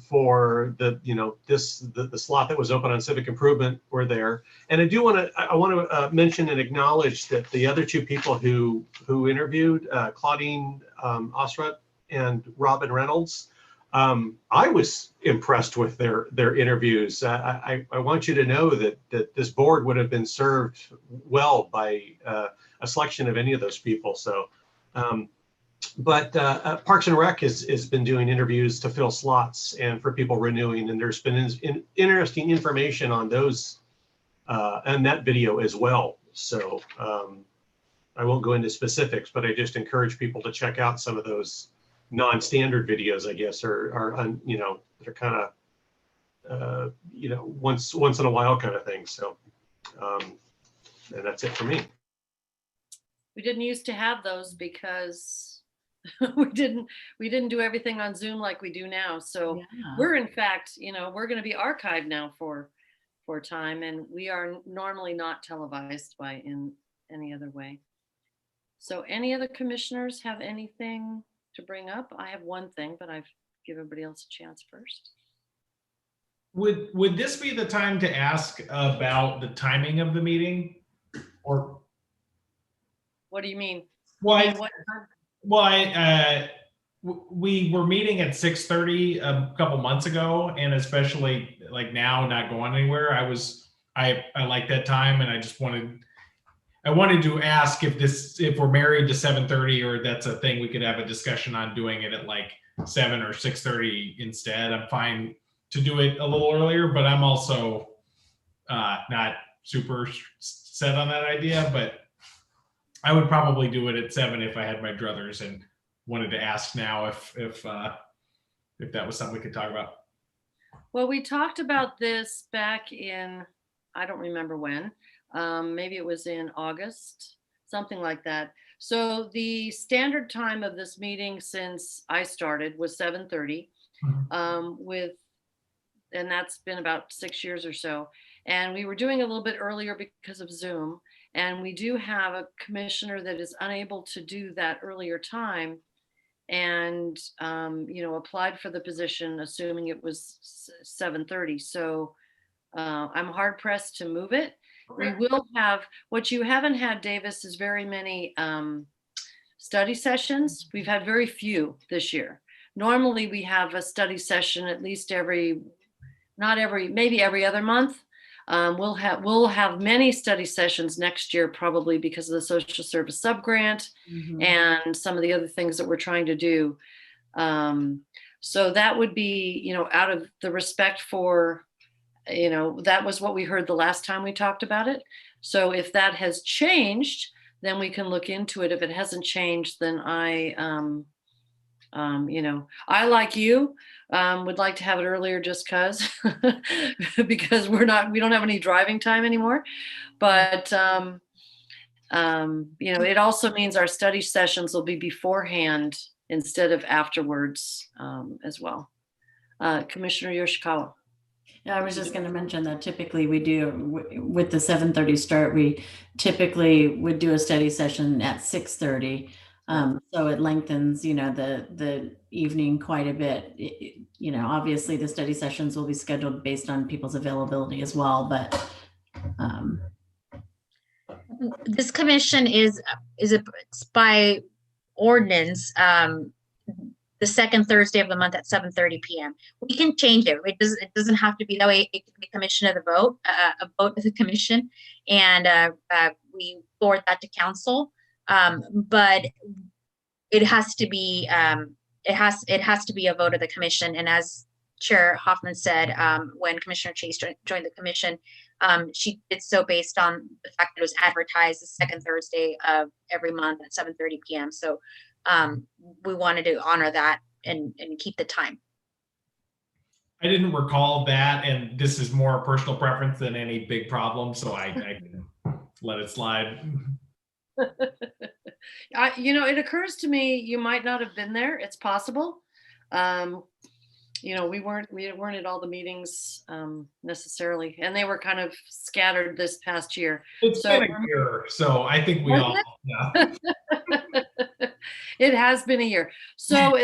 for the slot that was open on civic improvement were there. And I want to mention and acknowledge that the other two people who interviewed, Claudine Osrat and Robin Reynolds, I was impressed with their interviews. I want you to know that this board would have been served well by a selection of any of those people. So, but Parks and Rec has been doing interviews to fill slots and for people renewing, and there's been interesting information on those and that video as well. So I won't go into specifics, but I just encourage people to check out some of those non-standard videos, I guess, they're kind of once in a while kind of thing. So and that's it for me. We didn't used to have those because we didn't do everything on Zoom like we do now. So Yeah. we're in fact, we're going to be archived now for time, and we are normally not televised in any other way. So any other commissioners have anything to bring up? I have one thing, but I've give everybody else a chance first. would this be the time to ask about the timing of the meeting? Or What do you mean? why? What- We were meeting at 6:30 a couple months ago, and especially like now, not going anywhere. I like that time, and I wanted to ask if we're married to 7:30, or that's a thing we could have a discussion on doing it at like 7 or 6:30 instead. I'm fine to do it a little earlier, but I'm also not super set on that idea. But I would probably do it at 7 if I had my druthers, and wanted to ask now if that was something we could talk about. Well, we talked about this back in, I don't remember when, maybe it was in August, something like that. So the standard time of this meeting since I started was 7:30 and that's been about 6 years or so. And we were doing a little bit earlier because of Zoom. And we do have a commissioner that is unable to do that earlier time and, applied for the position, assuming it was 7:30. So I'm hard pressed to move it. We will have, what you haven't had, Davis, is very many study sessions. We've had very few this year. Normally we have a study session at least maybe every other month. We'll have many study sessions next year, probably because of the social service subgrant and some of the other things that we're trying to do. So that would be, out of the respect for, that was what we heard the last time we talked about it. So if that has changed, then we can look into it. If it hasn't changed, then I like you, would like to have it earlier just because we don't have any driving time anymore. But, it also means our study sessions will be beforehand instead of afterwards as well. Commissioner Yoshikawa. Yeah, I was just going to mention that typically we do with the 7:30 start, we typically would do a study session at 6:30. So it lengthens, the evening quite a bit. Obviously the study sessions will be scheduled based on people's availability as well, but This commission is by ordinance, the second Thursday of the month at 7:30 p.m. We can change it. It doesn't have to be that way. It can be commission of the vote, a vote of the commission, and we forward that to council. But it has to be it has to be a vote of the commission. And as Chair Hoffman said, when Commissioner Chase joined the commission, she did so based on the fact that it was advertised the second Thursday of every month at 7:30 p.m. So we wanted to honor that and keep the time. I didn't recall that, and this is more personal preference than any big problem, so I can let it slide. It occurs to me you might not have been there. It's possible. We weren't at all the meetings necessarily, and they were kind of scattered this past year. It's been a year, so I think we all. Yeah. It has been a year. So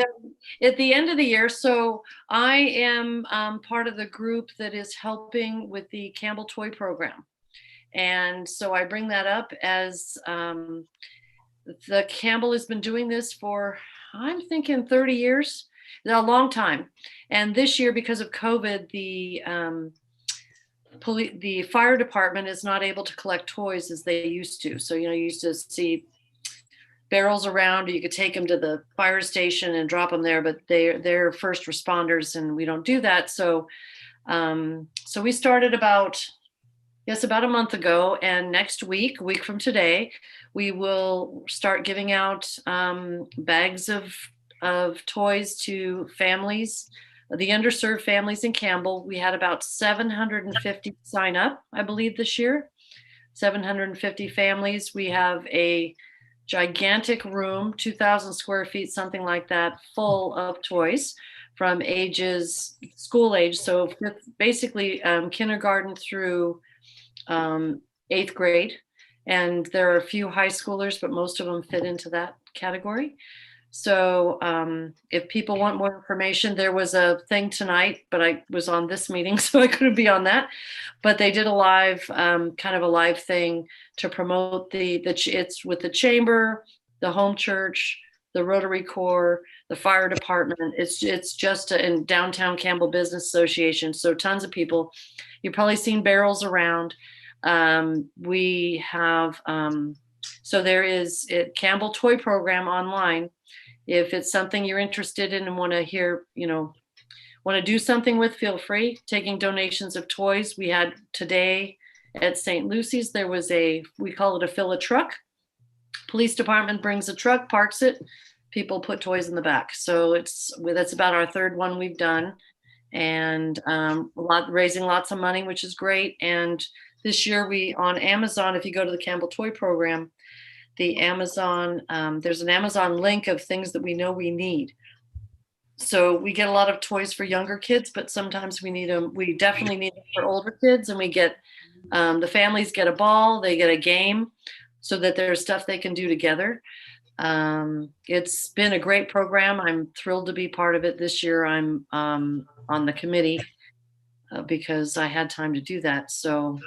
at the end of the year, so I am part of the group that is helping with the Campbell toy program. And so I bring that up as the Campbell has been doing this for, I'm thinking 30 years, a long time. And this year, because of COVID, the fire department is not able to collect toys as they used to. So, you used to see barrels around, or you could take them to the fire station and drop them there, but they're first responders and we don't do that. So, so we started about a month ago, and next week, a week from today, we will start giving out bags of toys to families, the underserved families in Campbell. We had about 750 sign up, I believe, this year. 750 families. We have a gigantic room, 2,000 square feet, something like that, full of toys from school age. So basically kindergarten through 8th grade. And there are a few high schoolers, but most of them fit into that category. So if people want more information, there was a thing tonight, but I was on this meeting, so I couldn't be on that. But they did a live, kind of a live thing to promote it's with the chamber, the home church, the Rotary Corps, the fire department. It's just in downtown Campbell Business Association. So tons of people. You've probably seen barrels around. We have, so there is a Campbell Toy Program online. If it's something you're interested in and want to hear, want to do something with, feel free. Taking donations of toys. We had today at St. Lucy's, there was we call it a fill a truck. Police department brings a truck, parks it. People put toys in the back. So that's about our third one we've done. And raising lots of money, which is great. And this year on Amazon, if you go to the Campbell Toy Program, there's an Amazon link of things that we know we need. So we get a lot of toys for younger kids, but sometimes we need them. We definitely need them for older kids, and we get the families get a ball, they get a game, so that there's stuff they can do together. It's been a great program. I'm thrilled to be part of it this year. I'm on the committee because I had time to do that. So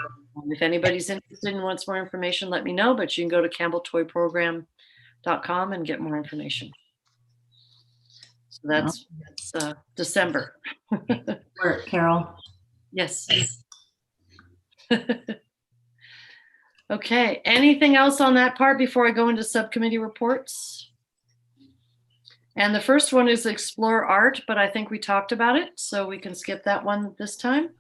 if anybody's interested and wants more information, let me know. But you can go to campbelltoyprogram.com and get more information. So that's December. Work, Carol. Yes. Okay. Anything else on that part before I go into subcommittee reports? And the first one is explore art, but I think we talked about it, so we can skip that one this time.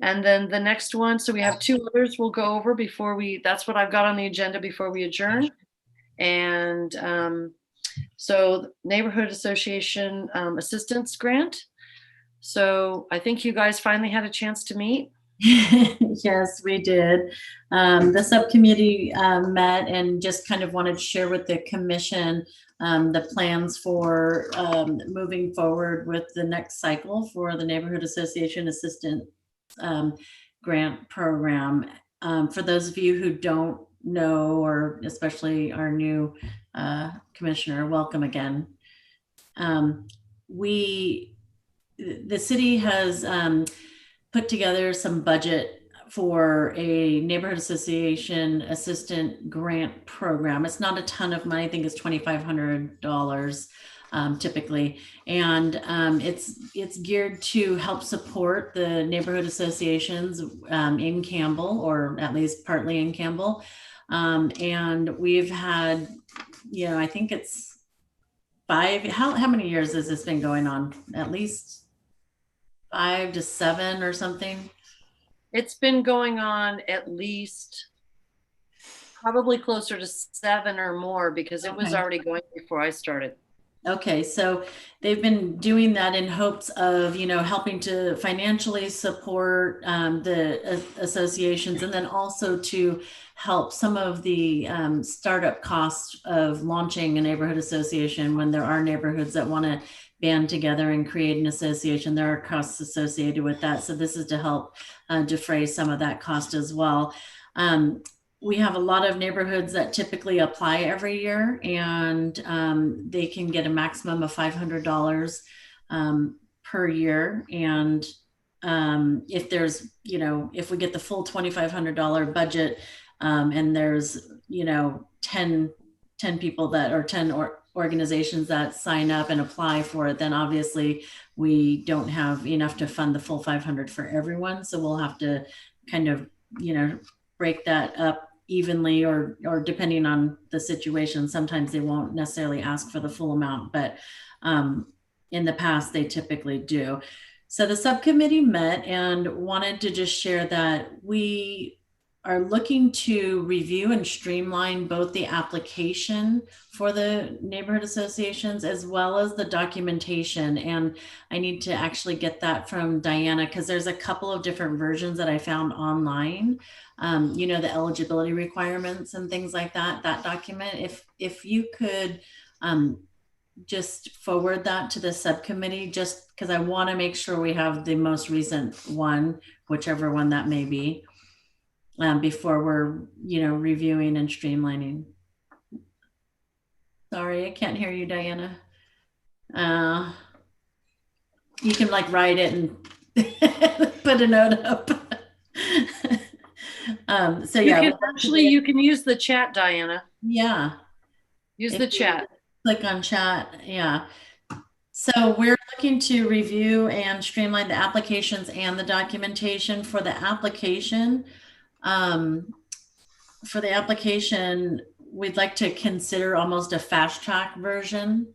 And then the next one, so we have two others we'll go over before that's what I've got on the agenda before we adjourn. And so Neighborhood Association Assistance Grant. So I think you guys finally had a chance to meet. Yes, we did. The subcommittee met and just kind of wanted to share with the commission the plans for moving forward with the next cycle for the Neighborhood Association Assistant Grant Program. For those of you who don't know, or especially our new commissioner, welcome again. The city has put together some budget for a neighborhood association assistant grant program. It's not a ton of money. I think it's $2,500 typically. And it's geared to help support the neighborhood associations in Campbell, or at least partly in Campbell. And we've had, I think it's 5, how many years has this been going on? At least 5 to 7 or something. It's been going on at least probably closer to 7 or more, because it was already going before I started. Okay, so they've been doing that in hopes of, helping to financially support the associations, and then also to help some of the startup costs of launching a neighborhood association. When there are neighborhoods that want to band together and create an association, there are costs associated with that. So this is to help defray some of that cost as well. We have a lot of neighborhoods that typically apply every year, and they can get a maximum of $500 per year. And if there's, if we get the full $2,500 budget, and there's, 10 people that, or 10 organizations that sign up and apply for it, then obviously we don't have enough to fund the full 500 for everyone. So we'll have to kind of, break that up evenly, or depending on the situation. Sometimes they won't necessarily ask for the full amount, but in the past they typically do. So the subcommittee met and wanted to just share that we are looking to review and streamline both the application for the neighborhood associations as well as the documentation. And I need to actually get that from Diana, because there's a couple of different versions that I found online. The eligibility requirements and things like that document. If you could just forward that to the subcommittee, just because I want to make sure we have the most recent one, whichever one that may be, before we're, reviewing and streamlining. Sorry, I can't hear you, Diana. You can write it and put a note up. So yeah, you can use the chat, Diana. Yeah. Use the chat. Click on chat. Yeah. So we're looking to review and streamline the applications and the documentation for the application. We'd like to consider almost a fast track version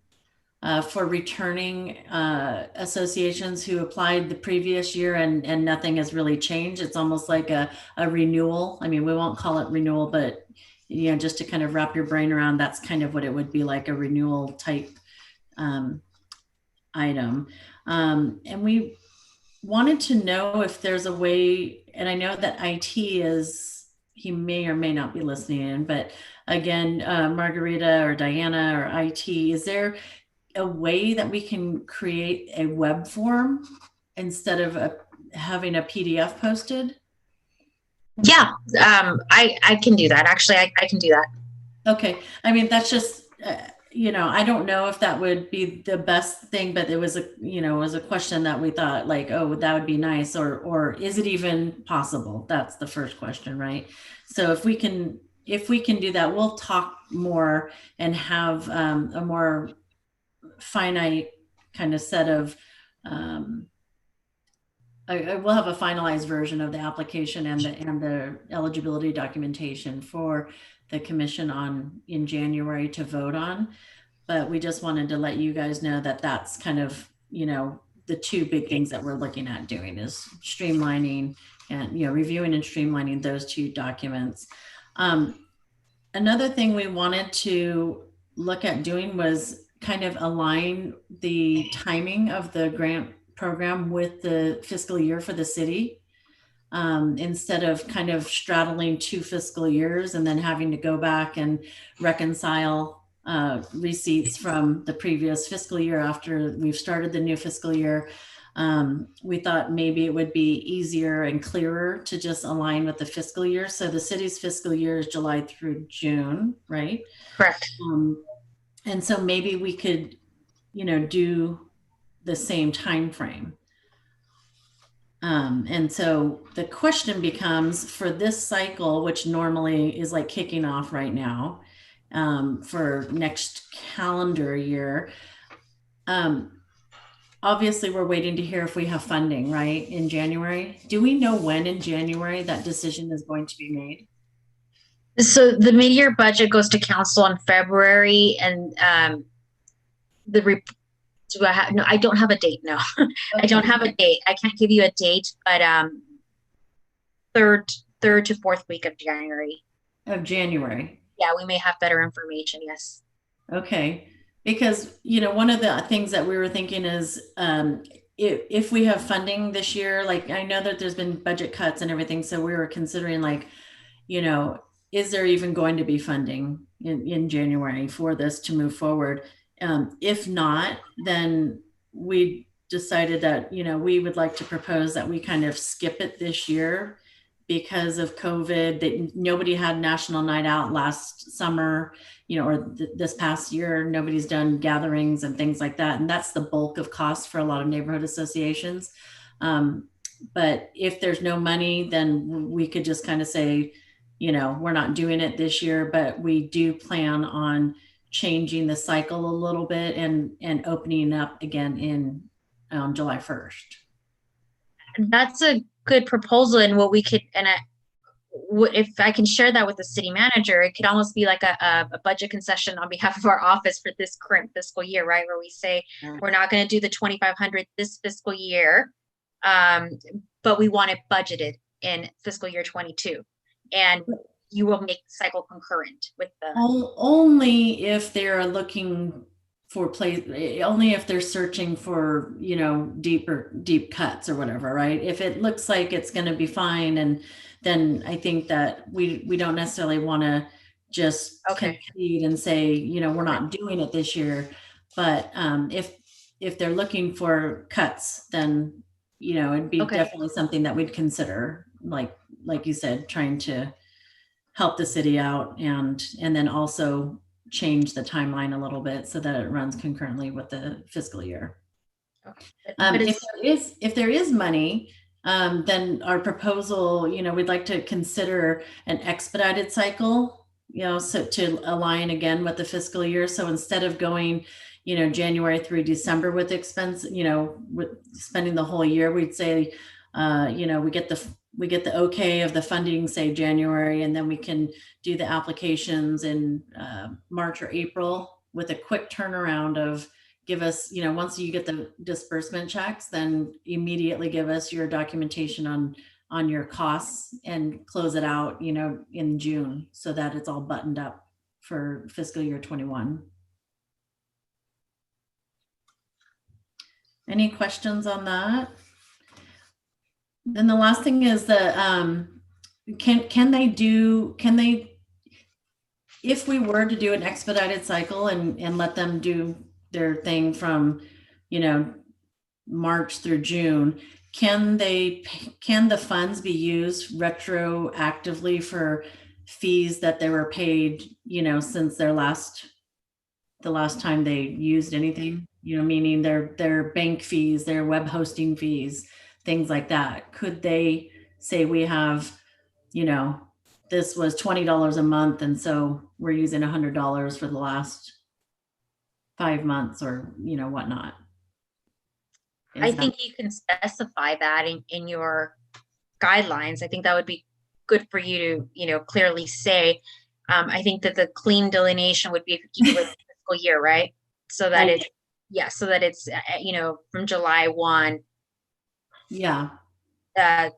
for returning associations who applied the previous year and nothing has really changed. It's almost like a renewal. I mean, we won't call it renewal, but just to kind of wrap your brain around, that's kind of what it would be, like a renewal type item. And we wanted to know if there's a way, and I know that IT he may or may not be listening in, but again, Margarita or Diana or IT, is there a way that we can create a web form instead of having a PDF posted? Yeah, I can do that. Actually, I can do that. Okay. I mean, that's just, I don't know if that would be the best thing, but it was a question that we thought like, oh, that would be nice, or is it even possible? That's the first question, right? So if we can do that, we'll talk more and have a more finite kind of set of, I will have a finalized version of the application and the eligibility documentation for the commission in January to vote on. But we just wanted to let you guys know that that's kind of, the two big things that we're looking at doing is streamlining and, reviewing and streamlining those two documents. Another thing we wanted to look at doing was kind of align the timing of the grant program with the fiscal year for the city, instead of kind of straddling 2 fiscal years and then having to go back and reconcile receipts from the previous fiscal year after we've started the new fiscal year. We thought maybe it would be easier and clearer to just align with the fiscal year. So the city's fiscal year is July through June, right? Correct. And so maybe we could, do the same time frame. And so the question becomes, for this cycle, which normally is like kicking off right now, for next calendar year, obviously we're waiting to hear if we have funding, right, in January. Do we know when in January that decision is going to be made? So the mid-year budget goes to council in February, and no, I don't have a date. No, okay. I don't have a date. I can't give you a date, but third to fourth week of January. Of January. Yeah, we may have better information. Yes. Okay, because one of the things that we were thinking is if we have funding this year, like I know that there's been budget cuts and everything, so we were considering like, is there even going to be funding in January for this to move forward? If not, then we decided that, we would like to propose that we kind of skip it this year because of COVID, that nobody had National Night Out last summer, or this past year, nobody's done gatherings and things like that. And that's the bulk of costs for a lot of neighborhood associations. But if there's no money, then we could just kind of say, we're not doing it this year, but we do plan on changing the cycle a little bit and opening up again in July 1st. That's a good proposal, and what we could, and if I can share that with the city manager, it could almost be like a budget concession on behalf of our office for this current fiscal year, right? Where we say we're not going to do the 2,500 this fiscal year, but we want it budgeted in fiscal year 22, and you will make cycle concurrent with the. Only if they're looking for only if they're searching for, deep cuts or whatever, right? If it looks like it's going to be fine, and then I think that we don't necessarily want to just concede and say, we're not doing it this year. But if they're looking for cuts, then, it'd be definitely something that we'd consider, like you said, trying to help the city out and then also change the timeline a little bit so that it runs concurrently with the fiscal year. If there is money, then our proposal, we'd like to consider an expedited cycle, so to align again with the fiscal year. So instead of going, January through December with expense, with spending the whole year, we'd say, we get the okay of the funding, say January, and then we can do the applications in March or April with a quick turnaround of give us, once you get the disbursement checks, then immediately give us your documentation on your costs and close it out, in June, so that it's all buttoned up for fiscal year 21. Any questions on that? Then the last thing is that can they, if we were to do an expedited cycle and let them do their thing from, March through June, can the funds be used retroactively for fees that they were paid, since the last time they used anything, meaning their bank fees, their web hosting fees, things like that? Could they say we have, this was $20 a month, and so we're using $100 for the last 5 months, or whatnot? I think you can specify that in your guidelines. I think that would be good for you to, clearly say. I think that the clean delineation would be if you keep it with the fiscal year, right? So that it's, from July 1 Yeah.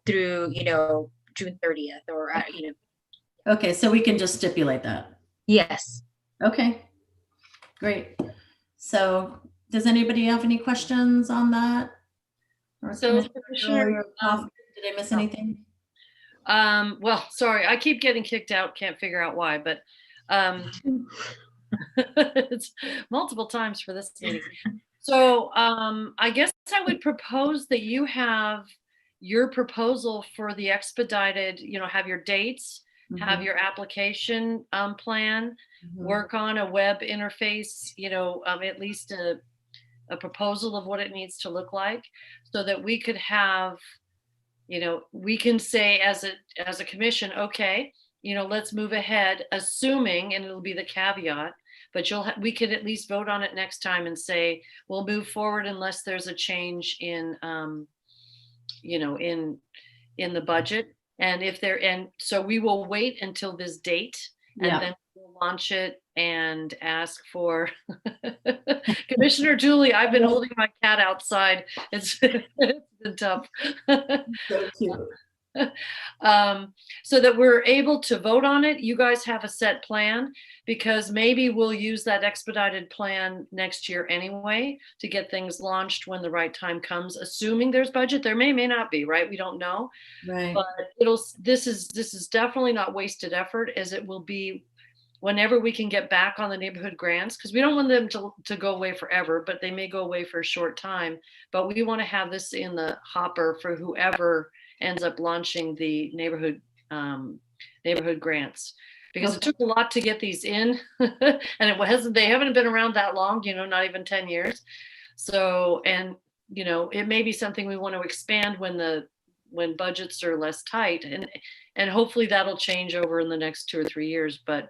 Through, June 30th or, Okay, so we can just stipulate that. Yes. Okay, great. So does anybody have any questions on that? Or So, Commissioner, did I miss anything? Well, sorry, I keep getting kicked out, can't figure out why, but it's multiple times for this meeting. So I guess I would propose that you have your proposal for the expedited, have your dates, have your application plan, work on a web interface, at least a proposal of what it needs to look like, so that we could have, we can say as a commission, okay, let's move ahead, assuming, and it'll be the caveat, but we could at least vote on it next time and say, we'll move forward unless there's a change in, in the budget. And so we will wait until this date, and then we'll launch it and ask for Commissioner Julie. I've been holding my cat outside. It's been tough. So cute. So that we're able to vote on it. You guys have a set plan, because maybe we'll use that expedited plan next year anyway to get things launched when the right time comes, assuming there's budget. There may not be, right? We don't know. Right. But this is definitely not wasted effort, as it will be whenever we can get back on the neighborhood grants, because we don't want them to go away forever, but they may go away for a short time. But we want to have this in the hopper for whoever ends up launching the neighborhood grants, because it took a lot to get these in, and they haven't been around that long, not even 10 years. So, and it may be something we want to expand when budgets are less tight, and hopefully that'll change over in the next 2 or 3 years. But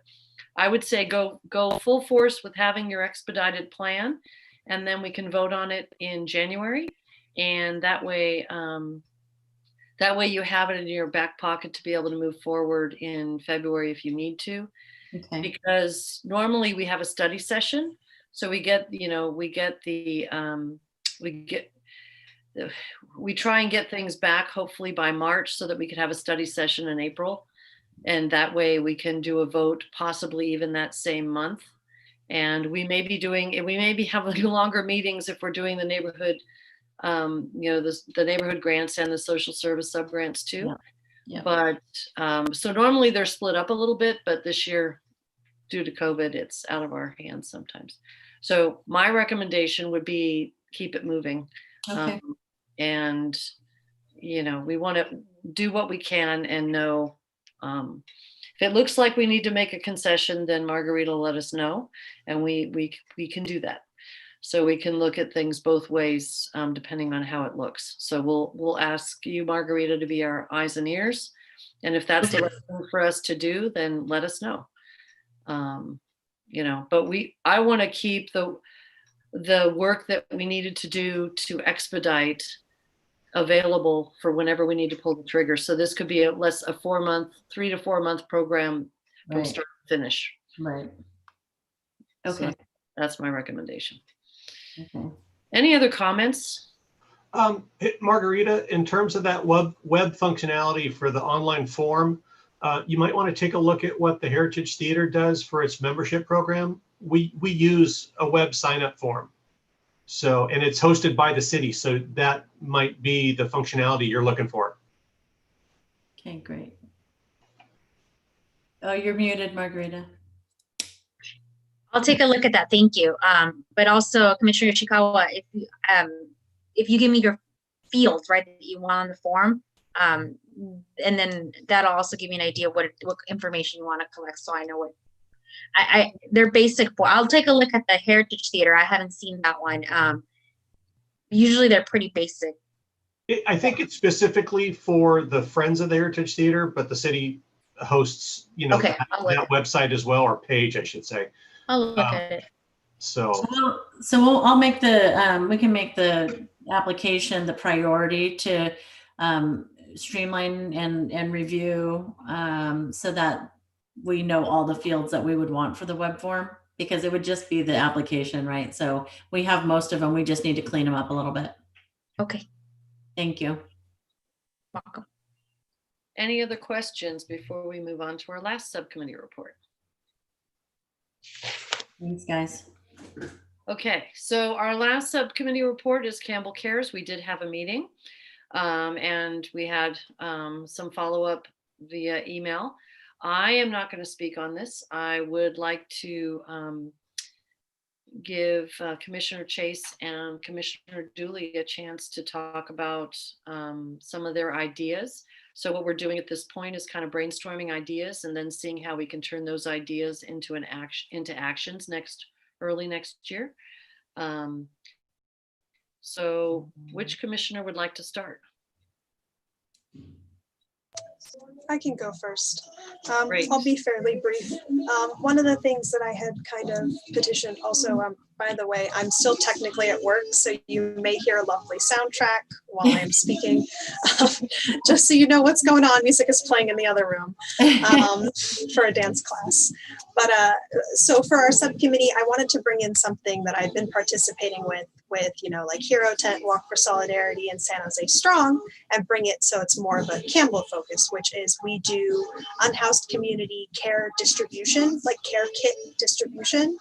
I would say go full force with having your expedited plan, and then we can vote on it in January, and that way you have it in your back pocket to be able to move forward in February if you need to. Okay. Because normally we have a study session, so we try and get things back hopefully by March, so that we could have a study session in April, and that way we can do a vote possibly even that same month. And we may be having longer meetings if we're doing the neighborhood, the neighborhood grants and the social service subgrants too. Yeah. But so normally they're split up a little bit, but this year, due to COVID, it's out of our hands sometimes. So my recommendation would be keep it moving. Okay. And we want to do what we can, and know if it looks like we need to make a concession, then Margarita will let us know, and we can do that. So we can look at things both ways, depending on how it looks. So we'll ask you, Margarita, to be our eyes and ears, and if that's the right thing for us to do, then let us know. But I want to keep the work that we needed to do to expedite available for whenever we need to pull the trigger. So this could be a 3 to 4 month program from start to finish. Right. Okay. So that's my recommendation. Okay. Any other comments? Margarita, in terms of that web functionality for the online form, you might want to take a look at what the Heritage Theater does for its membership program. We use a web sign-up form. So, and it's hosted by the city. So that might be the functionality you're looking for. Okay, great. Oh, you're muted, Margarita. I'll take a look at that. Thank you. But also Commissioner Chikawa, if you give me your fields, right, that you want on the form, and then that'll also give me an idea what information you want to collect, so I know what they're basic for. I'll take a look at the Heritage Theater. I haven't seen that one. Usually they're pretty basic. I think it's specifically for the Friends of the Heritage Theater, but the city hosts, Okay, that website as well, or page, I should say. I'll look at it. So I'll make the, we can make the application the priority to streamline and review so that we know all the fields that we would want for the web form, because it would just be the application, right? So we have most of them. We just need to clean them up a little bit. Okay. Thank you. Welcome. Any other questions before we move on to our last subcommittee report? Thanks, guys. Okay, so our last subcommittee report is Campbell Cares. We did have a meeting and we had some follow-up via email. I am not going to speak on this. I would like to give Commissioner Chase and Commissioner Dooley a chance to talk about some of their ideas. So what we're doing at this point is kind of brainstorming ideas and then seeing how we can turn those ideas into actions early next year. So which commissioner would like to start? I can go first. Great. I'll be fairly brief. One of the things that I had kind of petitioned also, by the way, I'm still technically at work, so you may hear a lovely soundtrack while I'm speaking. Just so you know what's going on, music is playing in the other room for a dance class. But so for our subcommittee, I wanted to bring in something that I've been participating with like Hero Tent, Walk for Solidarity, and San Jose Strong, and bring it so it's more of a Campbell focus, which is we do unhoused community care distribution, like care kit distribution,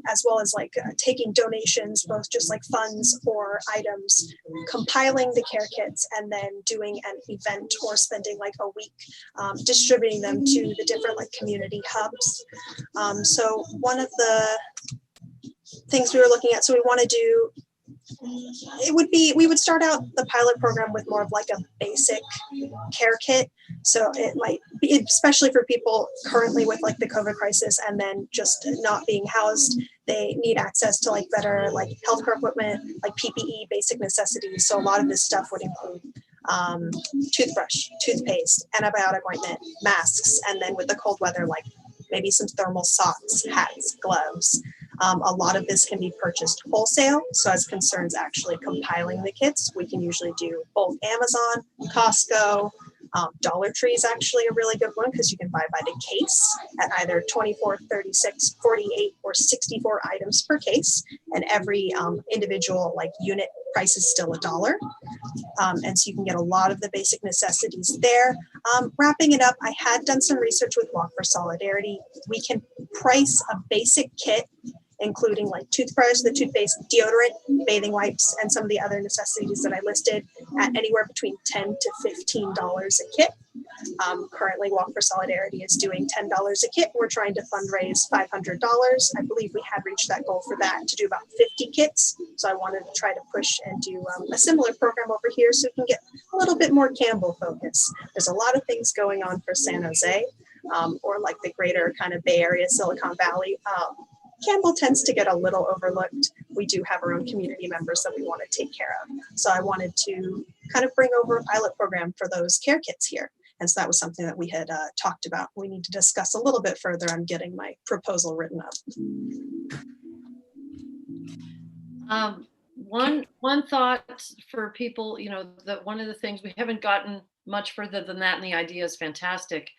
as well as like taking donations, both just like funds or items, compiling the care kits, and then doing an event or spending like a week distributing them to the different like community hubs. So one of the things we were looking at, so we want to do, we would start out the pilot program with more of like a basic care kit. So it might be, especially for people currently with like the COVID crisis and then just not being housed, they need access to like better like healthcare equipment, like PPE, basic necessities. So a lot of this stuff would include toothbrush, toothpaste, antibiotic ointment, masks, and then with the cold weather, like maybe some thermal socks, hats, gloves. A lot of this can be purchased wholesale. So as concerns actually compiling the kits, we can usually do both Amazon, Costco, Dollar Tree is actually a really good one because you can buy by the case at either 24, 36, 48, or 64 items per case. And every individual like unit price is still $1. And so you can get a lot of the basic necessities there. Wrapping it up, I had done some research with Walk for Solidarity. We can price a basic kit including like toothbrush, the toothpaste, deodorant, bathing wipes, and some of the other necessities that I listed at anywhere between $10 to $15 a kit. Currently, Walk for Solidarity is doing $10 a kit. We're trying to fundraise $500. I believe we had reached that goal for that to do about 50 kits. So I wanted to try to push and do a similar program over here so we can get a little bit more Campbell focus. There's a lot of things going on for San Jose or like the greater kind of Bay Area, Silicon Valley. Campbell tends to get a little overlooked. We do have our own community members that we want to take care of. So I wanted to kind of bring over a pilot program for those care kits here. And so that was something that we had talked about. We need to discuss a little bit further. I'm getting my proposal written up. One thought for people, that one of the things we haven't gotten much further than that, and the idea is fantastic.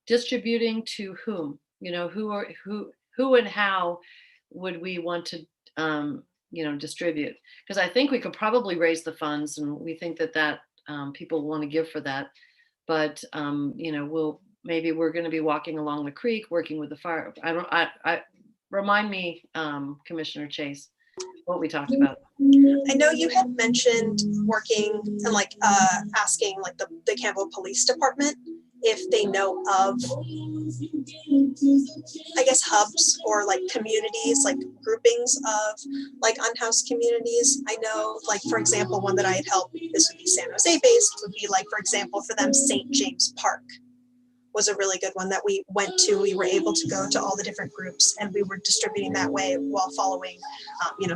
Distributing to whom? Who and how would we want to, distribute? Because I think we could probably raise the funds, and we think that people want to give for that. But maybe we're going to be walking along the creek, working with the fire. Remind me, Commissioner Chase, what we talked about. I know you had mentioned working and asking the Campbell Police Department if they know of, I guess, hubs or like communities, like groupings of like unhoused communities. I know, like, for example, one that I had helped, this would be San Jose based, would be like, for example, for them, St. James Park was a really good one that we went to. We were able to go to all the different groups and we were distributing that way while following,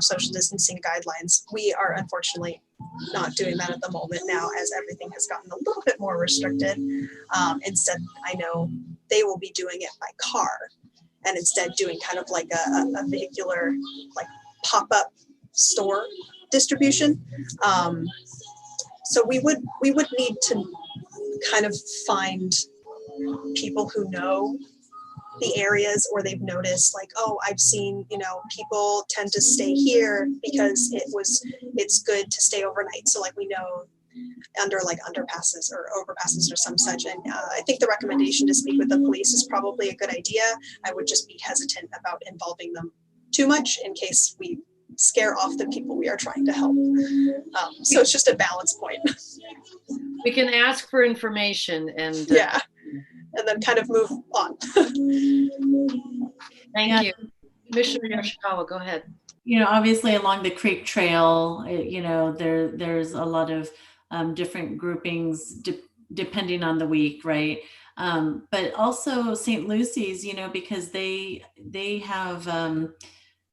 social distancing guidelines. We are unfortunately not doing that at the moment now, as everything has gotten a little bit more restricted. Instead, I know they will be doing it by car and instead doing kind of like a vehicular, like pop-up store distribution. So we would need to kind of find people who know the areas, or they've noticed like, oh, I've seen, people tend to stay here because it's good to stay overnight. So like we know under like underpasses or overpasses or some such. And I think the recommendation to speak with the police is probably a good idea. I would just be hesitant about involving them too much in case we scare off the people we are trying to help. So it's just a balance point. We can ask for information and yeah, and then kind of move on. Thank you. Commissioner Yoshikawa, go ahead. Obviously along the Creek Trail, there's a lot of different groupings depending on the week, right? But also St. Lucy's, because they have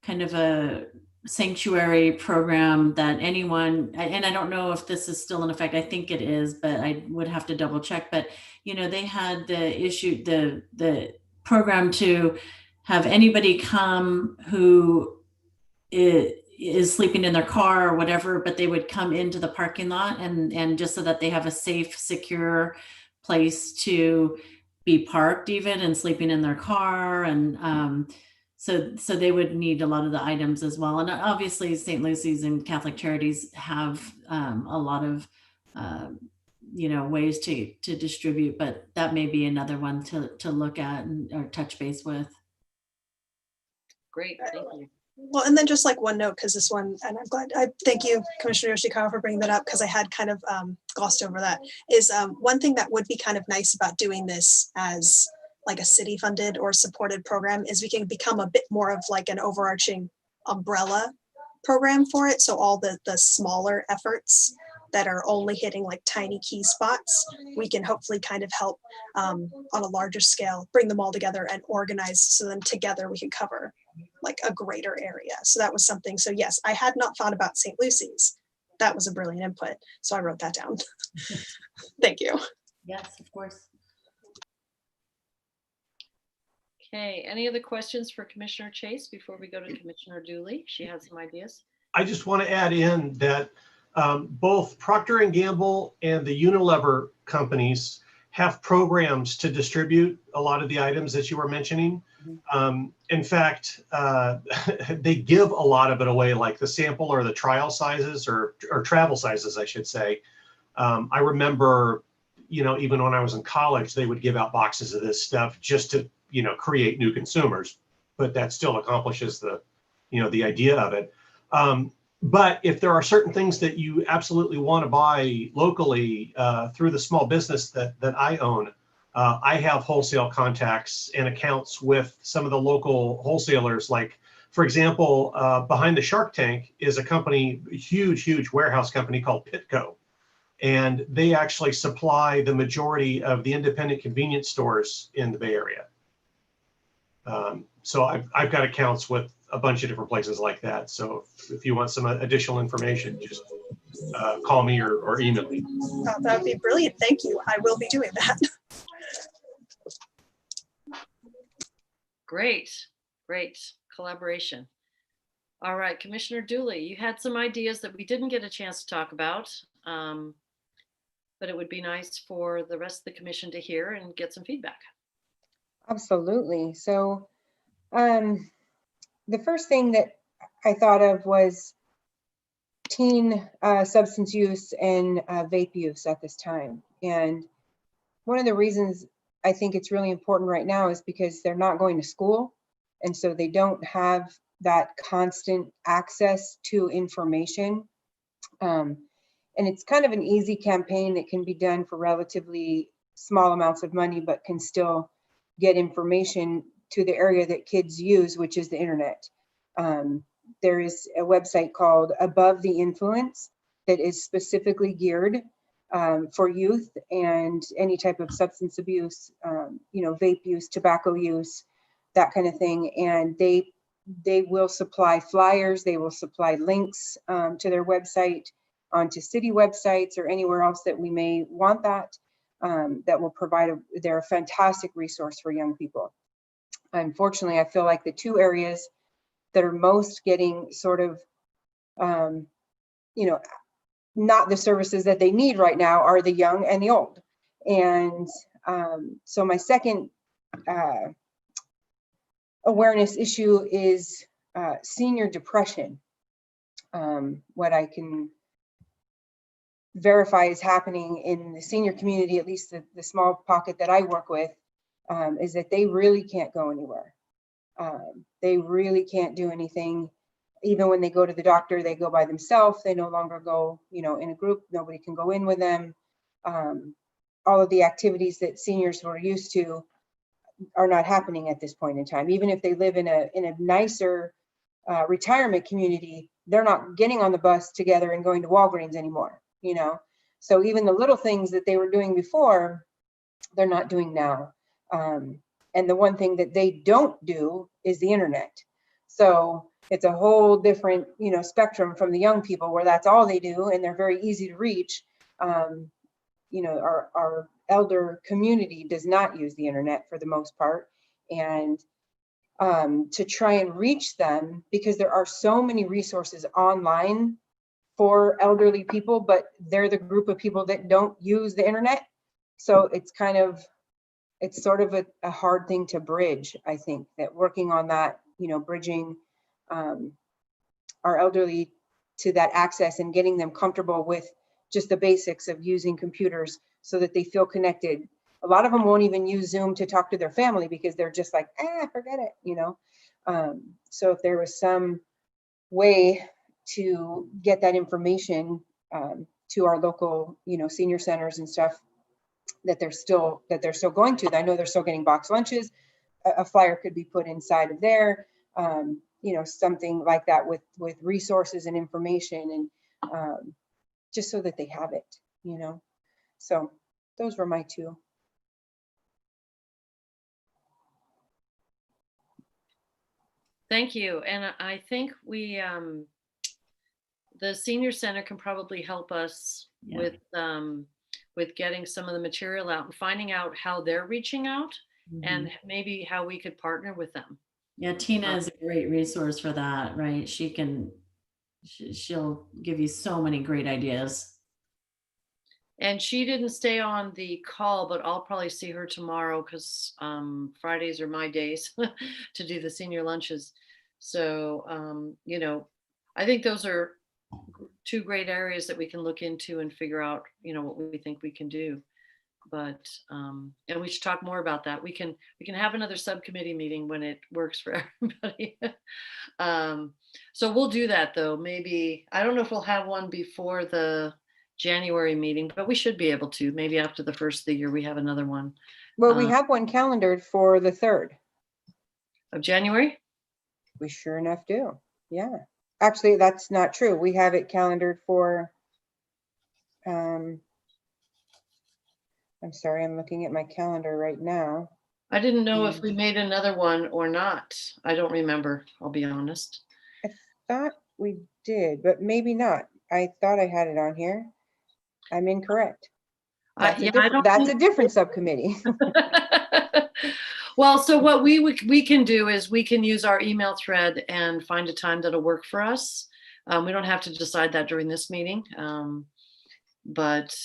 kind of a sanctuary program that anyone, and I don't know if this is still in effect, I think it is, but I would have to double check. But, they had the program to have anybody come who is sleeping in their car or whatever, but they would come into the parking lot and just so that they have a safe, secure place to be parked even and sleeping in their car. And so they would need a lot of the items as well. And obviously St. Lucy's and Catholic Charities have a lot of, ways to distribute, but that may be another one to look at or touch base with. Great, thank you. Well, and then just like one note, because this one, and I thank you, Commissioner Yoshikawa, for bringing that up, because I had kind of glossed over that, is one thing that would be kind of nice about doing this as like a city funded or supported program is we can become a bit more of like an overarching umbrella program for it. So all the smaller efforts that are only hitting like tiny key spots, we can hopefully kind of help on a larger scale, bring them all together and organize so then together we can cover like a greater area. So that was something. So yes, I had not thought about St. Lucy's. That was a brilliant input. So I wrote that down. Thank you. Yes, of course. Okay, any other questions for Commissioner Chase before we go to Commissioner Dooley? She has some ideas. I just want to add in that both Procter & Gamble and the Unilever companies have programs to distribute a lot of the items that you were mentioning. In fact, they give a lot of it away, like the sample or the trial sizes or travel sizes, I should say. I remember, even when I was in college, they would give out boxes of this stuff just to, create new consumers, but that still accomplishes the, the idea of it. But if there are certain things that you absolutely want to buy locally through the small business that I own, I have wholesale contacts and accounts with some of the local wholesalers. Like, for example, behind the Shark Tank is a company, a huge warehouse company called Pitco. And they actually supply the majority of the independent convenience stores in the Bay Area. So I've got accounts with a bunch of different places like that. So if you want some additional information, just call me or email me. Oh, that would be brilliant. Thank you. I will be doing that. Great collaboration. All right, Commissioner Dooley, you had some ideas that we didn't get a chance to talk about, but it would be nice for the rest of the commission to hear and get some feedback. Absolutely. So the first thing that I thought of was teen substance use and vape use at this time. And one of the reasons I think it's really important right now is because they're not going to school. And so they don't have that constant access to information. And it's kind of an easy campaign that can be done for relatively small amounts of money, but can still get information to the area that kids use, which is the internet. There is a website called Above the Influence that is specifically geared for youth and any type of substance abuse, vape use, tobacco use, that kind of thing. And they will supply flyers, they will supply links to their website, onto city websites or anywhere else that we may want that, that will provide they're a fantastic resource for young people. Unfortunately, I feel like the two areas that are most getting sort of, not the services that they need right now are the young and the old. And so my second awareness issue is senior depression. What I can verify is happening in the senior community, at least the small pocket that I work with, is that they really can't go anywhere. They really can't do anything. Even when they go to the doctor, they go by themselves. They no longer go, in a group. Nobody can go in with them. All of the activities that seniors were used to are not happening at this point in time. Even if they live in a nicer retirement community, they're not getting on the bus together and going to Walgreens anymore, So even the little things that they were doing before, they're not doing now. And the one thing that they don't do is the internet. So it's a whole different, spectrum from the young people where that's all they do and they're very easy to reach. Our elder community does not use the internet for the most part. And to try and reach them, because there are so many resources online for elderly people, but they're the group of people that don't use the internet. So it's sort of a hard thing to bridge. I think that working on that, bridging our elderly to that access and getting them comfortable with just the basics of using computers so that they feel connected. A lot of them won't even use Zoom to talk to their family because they're just like, forget it, So if there was some way to get that information to our local, senior centers and stuff, that they're still going to. I know they're still getting box lunches. A flyer could be put inside of there, something like that with resources and information, and just so that they have it, So those were my two. Thank you. And I think the senior center can probably help us with getting some of the material out and finding out how they're reaching out, and maybe how we could partner with them. Yeah, Tina is a great resource for that, right? She'll give you so many great ideas. And she didn't stay on the call, but I'll probably see her tomorrow because Fridays are my days to do the senior lunches. So, I think those are two great areas that we can look into and figure out, what we think we can do. But, and we should talk more about that. We can have another subcommittee meeting when it works for everybody. So we'll do that though. Maybe, I don't know if we'll have one before the January meeting, but we should be able to. Maybe after the first of the year, we have another one. Well, we have one calendared for the 3rd of January. We sure enough do. Yeah. Actually, that's not true. We have it calendared for, I'm sorry, I'm looking at my calendar right now. I didn't know if we made another one or not. I don't remember, I'll be honest. I thought we did, but maybe not. I thought I had it on here. I'm incorrect. That's a different subcommittee. Well, so what we can do is we can use our email thread and find a time that'll work for us. We don't have to decide that during this meeting, but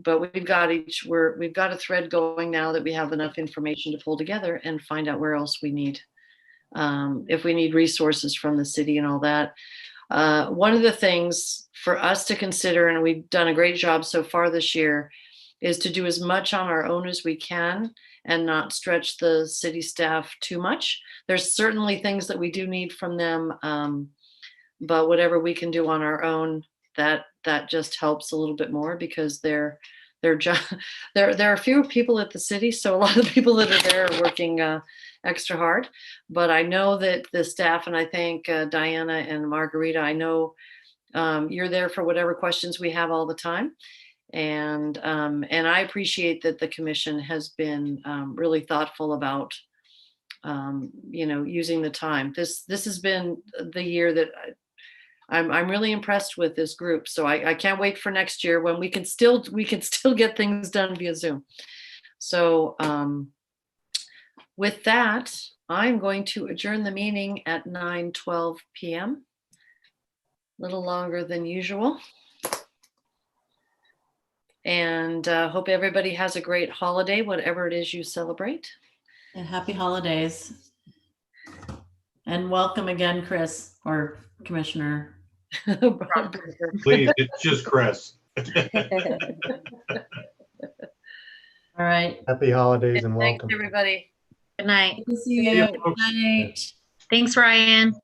we've got a thread going now that we have enough information to pull together and find out where else we need, if we need resources from the city and all that. One of the things for us to consider, and we've done a great job so far this year, is to do as much on our own as we can and not stretch the city staff too much. There's certainly things that we do need from them, but whatever we can do on our own, that just helps a little bit more because they're their job. There are fewer people at the city, so a lot of the people that are there are working extra hard. But I know that the staff, and I thank Diana and Margarita, I know you're there for whatever questions we have all the time. And I appreciate that the commission has been really thoughtful about using the time. This has been the year that I'm really impressed with this group. So I can't wait for next year when we can still get things done via Zoom. So with that, I'm going to adjourn the meeting at 9:12 p.m. A little longer than usual. And hope everybody has a great holiday, whatever it is you celebrate. And happy holidays. And welcome again, Chris, or Commissioner. Please, it's just Chris. All right. Happy holidays and Thanks, welcome. everybody. Good night. Good to see you. Yeah, Good folks. night. Thanks, Ryan.